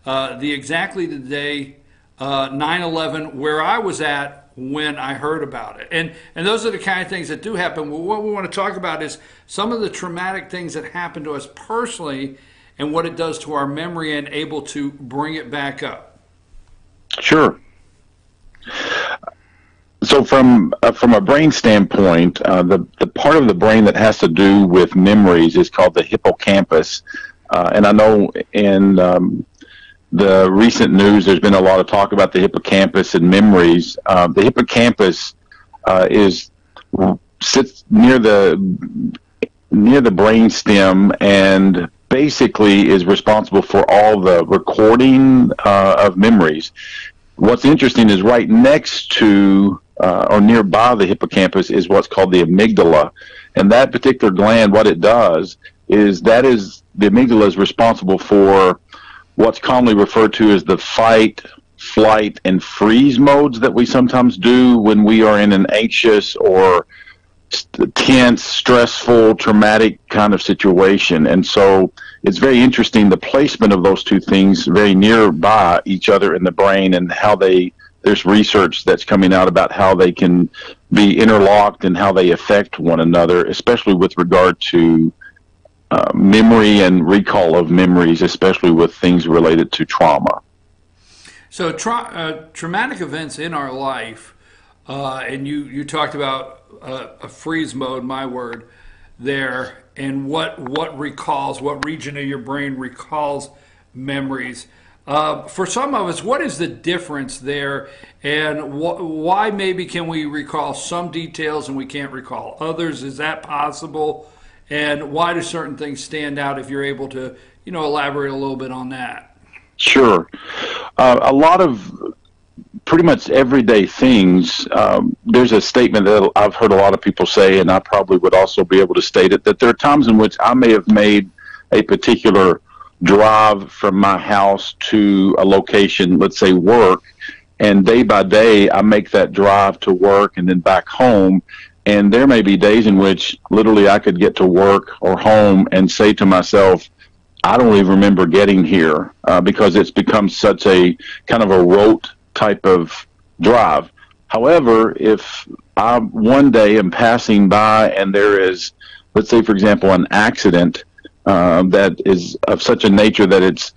9/11, where I was at when I heard about it. And those are the kind of things that do happen. Well, what we want to talk about is some of the traumatic things that happen to us personally and what it does to our memory and able to bring it back up. Sure. So from a brain standpoint, the part of the brain that has to do with memories is called the hippocampus. And I know in the recent news, there's been a lot of talk about the hippocampus and memories. The hippocampus sits near the brain stem and basically is responsible for all the recording of memories. What's interesting is right next to or nearby the hippocampus is what's called the amygdala, and that particular gland, what it does is the amygdala is responsible for what's commonly referred to as the fight, flight, and freeze modes that we sometimes do when we are in an anxious or tense, stressful, traumatic kind of situation. And so it's very interesting, the placement of those two things very nearby each other in the brain, and how there's research that's coming out about how they can be interlocked and how they affect one another, especially with regard to memory and recall of memories, especially with things related to trauma. So traumatic events in our life, and you talked about a freeze mode, my word, there, and what recalls, what region of your brain recalls memories. For some of us, what is the difference there, and why maybe can we recall some details and we can't recall others? Is that possible? And why do certain things stand out, if you're able to, elaborate a little bit on that? Sure. A lot of pretty much everyday things, there's a statement that I've heard a lot of people say, and I probably would also be able to state it, that there are times in which I may have made a particular drive from my house to a location, let's say work, and day by day I make that drive to work and then back home, and there may be days in which literally I could get to work or home and say to myself, I don't even remember getting here, because it's become such a kind of a rote type of drive. However, if I one day am passing by and there is, let's say for example, an accident that is of such a nature that it's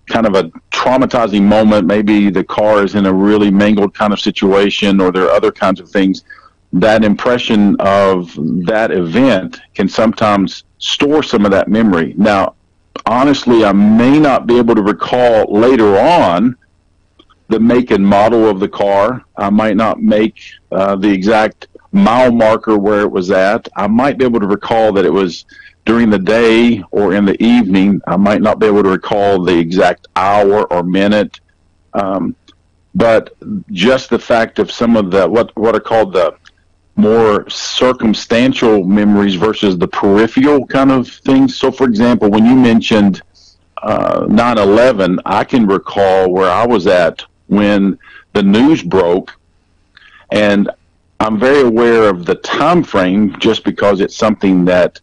kind of a traumatizing moment, maybe the car is in a really mangled kind of situation, or there are other kinds of things, that impression of that event can sometimes store some of that memory. Now, honestly, I may not be able to recall later on the make and model of the car. I might not make the exact mile marker where it was at. I might be able to recall that it was during the day or in the evening. I might not be able to recall the exact hour or minute. But just the fact of some of the, what are called the more circumstantial memories versus the peripheral kind of things. So, for example, when you mentioned 9/11, I can recall where I was at when the news broke, and I'm very aware of the time frame just because it's something that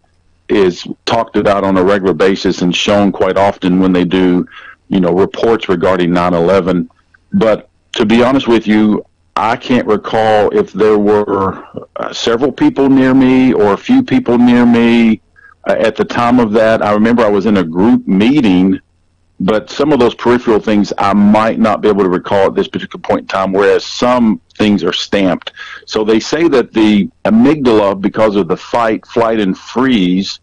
is talked about on a regular basis and shown quite often when they do, reports regarding 9/11. But to be honest with you, I can't recall if there were several people near me or a few people near me at the time of that. I remember I was in a group meeting, but some of those peripheral things I might not be able to recall at this particular point in time, whereas some things are stamped. So they say that the amygdala, because of the fight, flight, and freeze,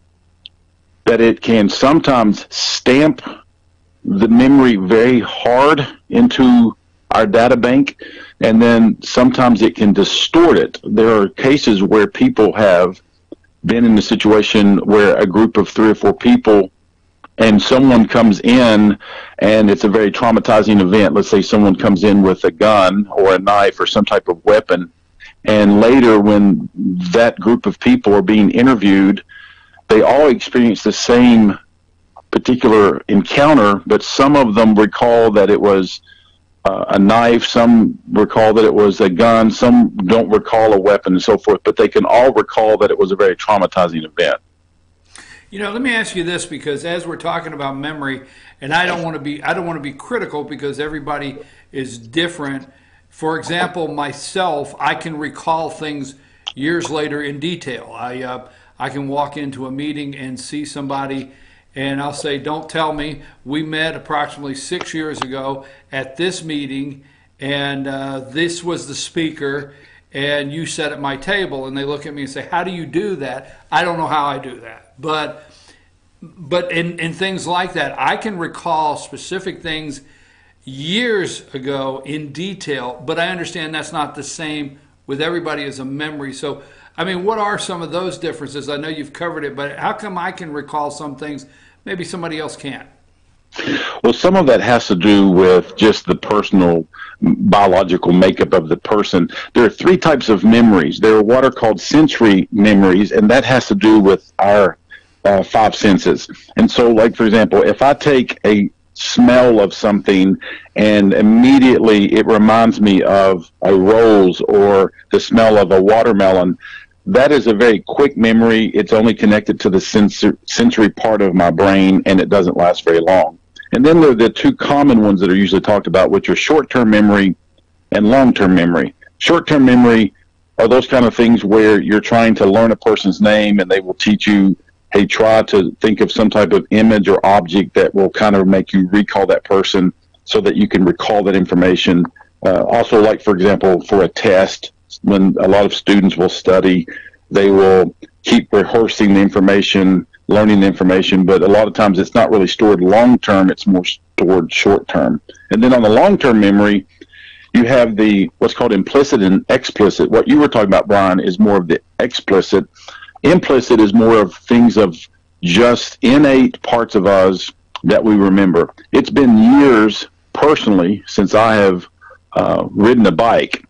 that it can sometimes stamp the memory very hard into our data bank, and then sometimes it can distort it. There are cases where people have been in a situation where a group of 3 or 4 people, and someone comes in and it's a very traumatizing event. Let's say someone comes in with a gun or a knife or some type of weapon, and later when that group of people are being interviewed, they all experience the same particular encounter, but some of them recall that it was a knife, some recall that it was a gun, some don't recall a weapon, and so forth, but they can all recall that it was a very traumatizing event. Let me ask you this, because as we're talking about memory, and I don't want to be critical because everybody is different. For example, myself, I can recall things years later in detail. I can walk into a meeting and see somebody, and I'll say, don't tell me, we met approximately 6 years ago at this meeting, and this was the speaker, and you sat at my table. And they look at me and say, how do you do that? I don't know how I do that. But in things like that, I can recall specific things years ago in detail, but I understand that's not the same with everybody as a memory. So, what are some of those differences? I know you've covered it, but how come I can recall some things maybe somebody else can't? Well, some of that has to do with just the personal biological makeup of the person. There are 3 types of memories. There are what are called sensory memories, and that has to do with our 5 senses. And so, like, for example, if I take a smell of something and immediately it reminds me of a rose or the smell of a watermelon, that is a very quick memory. It's only connected to the sensory part of my brain, and it doesn't last very long. And then there are the 2 common ones that are usually talked about, which are short-term memory and long-term memory. Short-term memory are those kind of things where you're trying to learn a person's name, and they will teach you, hey, try to think of some type of image or object that will kind of make you recall that person so that you can recall that information. Also, like, for example, for a test, when a lot of students will study, they will keep rehearsing the information learning the information, but a lot of times it's not really stored long term, it's more stored short term. And then on the long term memory, you have the what's called implicit and explicit. What you were talking about, Brian, is more of the explicit. Implicit is more of things of just innate parts of us that we remember. It's been years personally since I have ridden a bike,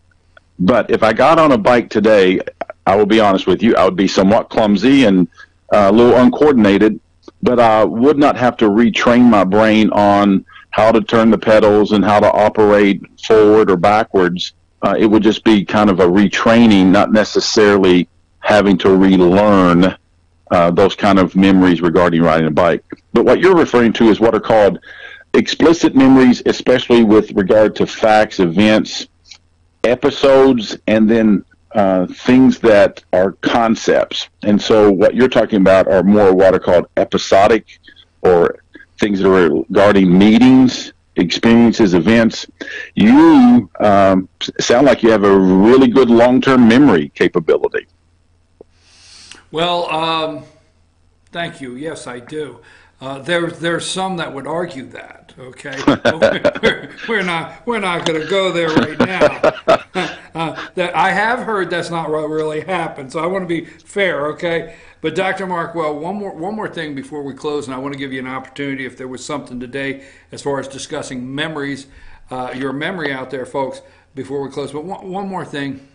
but if I got on a bike today, I will be honest with you, I would be somewhat clumsy and a little uncoordinated, but I would not have to retrain my brain on how to turn the pedals and how to operate forward or backwards. It would just be kind of a retraining, not necessarily having to relearn those kind of memories regarding riding a bike. But what you're referring to is what are called explicit memories, especially with regard to facts, events, episodes, and then things that are concepts. And so what you're talking about are more what are called episodic, or things that are regarding meetings, experiences, events. You sound like you have a really good long-term memory capability. Well, thank you. Yes, I do. There's some that would argue that. Okay, we're not going to go there right now. That I have heard that's not what really happened. So I want to be fair. Okay, but Dr. Markwell, one more thing before we close, and I want to give you an opportunity if there was something today as far as discussing memories, your memory out there, folks, before we close. But one more thing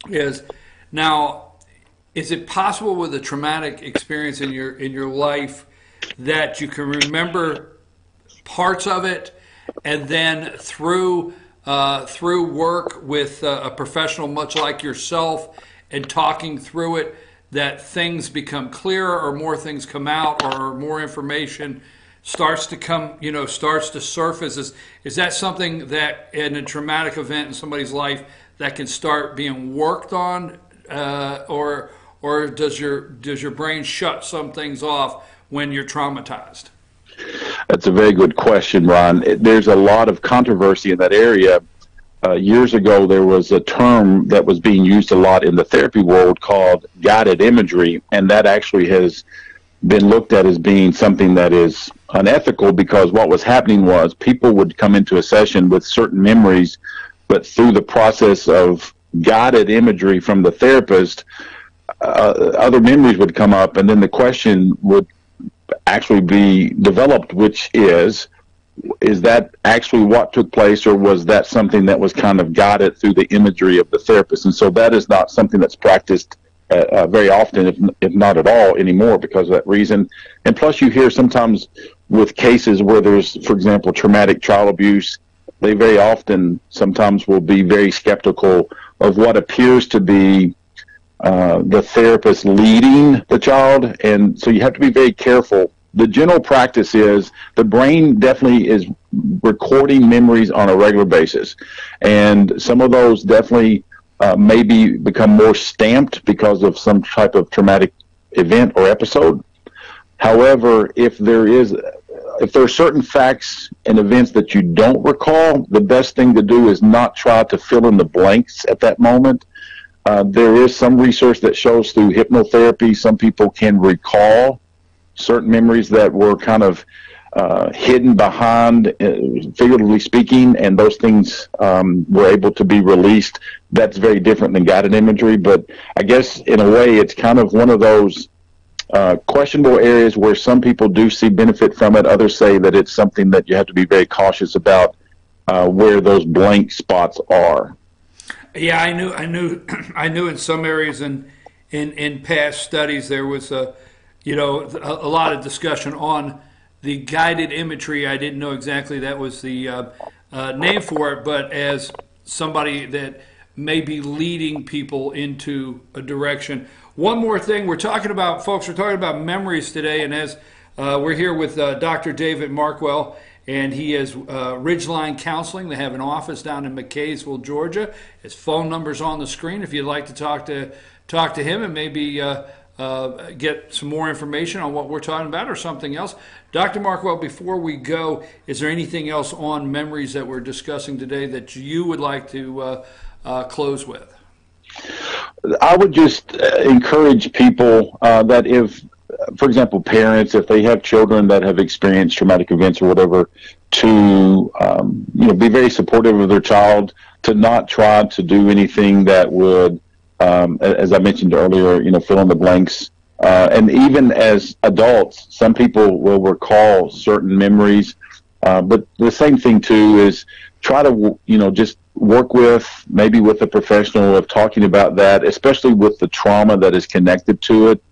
is now. Is it possible with a traumatic experience in your life that you can remember parts of it, and then through work with a professional much like yourself and talking through it, that things become clearer, or more things come out, or more information starts to surface? Is that something that in a traumatic event in somebody's life that can start being worked on, or does your brain shut some things off when you're traumatized? That's a very good question, Ron. There's a lot of controversy in that area. Years ago, there was a term that was being used a lot in the therapy world called guided imagery, and that actually has been looked at as being something that is unethical, because what was happening was people would come into a session with certain memories, but through the process of guided imagery from the therapist, other memories would come up, and then the question would actually be developed, which is that actually what took place, or was that something that was kind of guided through the imagery of the therapist? And so that is not something that's practiced very often, if not at all anymore, because of that reason. And plus you hear sometimes with cases where there's, for example, traumatic child abuse, they very often sometimes will be very skeptical of what appears to be the therapist leading the child, and so you have to be very careful. The general practice is the brain definitely is recording memories on a regular basis, and some of those definitely maybe become more stamped because of some type of traumatic event or episode. However, if there are certain facts and events that you don't recall, the best thing to do is not try to fill in the blanks at that moment. There is some research that shows through hypnotherapy, some people can recall certain memories that were kind of hidden behind, figuratively speaking, and those things were able to be released. That's very different than guided imagery, but I guess in a way it's kind of one of those questionable areas where some people do see benefit from it. Others say that it's something that you have to be very cautious about where those blank spots are. Yeah, I knew in some areas in past studies there was a lot of discussion on the guided imagery. I didn't know exactly that was the name for it, but as somebody that may be leading people into a direction. One more thing, we're talking about memories today, and as we're here with Dr. David Markwell, and he is Ridgeline Counseling. They have an office down in McKaysville, Georgia. His phone number's on the screen if you'd like to talk to him and maybe get some more information on what we're talking about or something else. Dr. Markwell, before we go, is there anything else on memories that we're discussing today that you would like to close with? I would just encourage people that if for example, parents, if they have children that have experienced traumatic events or whatever, to be very supportive of their child, to not try to do anything that would, as I mentioned earlier, fill in the blanks. And even as adults, some people will recall certain memories. But the same thing too is try to, just work maybe with a professional of talking about that, especially with the trauma that is connected to it.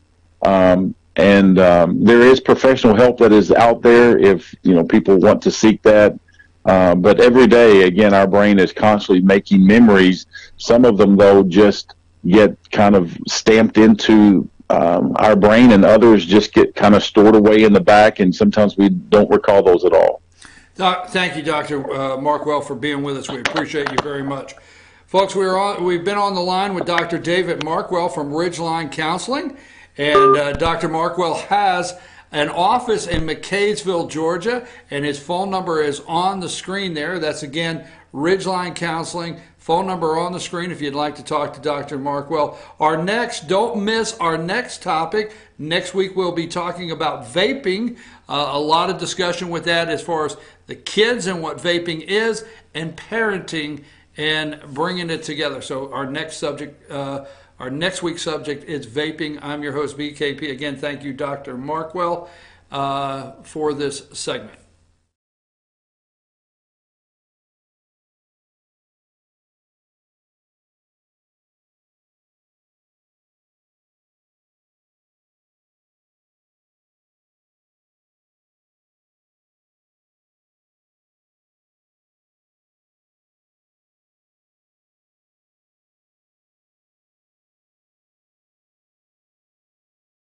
And there is professional help that is out there if, people want to seek that. But every day, again, our brain is constantly making memories. Some of them, though, just get kind of stamped into our brain, and others just get kind of stored away in the back, and sometimes we don't recall those at all. Thank you, Dr. Markwell, for being with us. We appreciate you very much. Folks, we've been on the line with Dr. David Markwell from Ridgeline Counseling, and Dr. Markwell has an office in McCaysville, Georgia, and his phone number is on the screen there. That's, again, Ridgeline Counseling. Phone number on the screen if you'd like to talk to Dr. Markwell. Don't miss our next topic. Next week we'll be talking about vaping. A lot of discussion with that as far as the kids and what vaping is, and parenting and bringing it together. So our next week's subject is vaping. I'm your host, BKP. Again, thank you, Dr. Markwell, for this segment.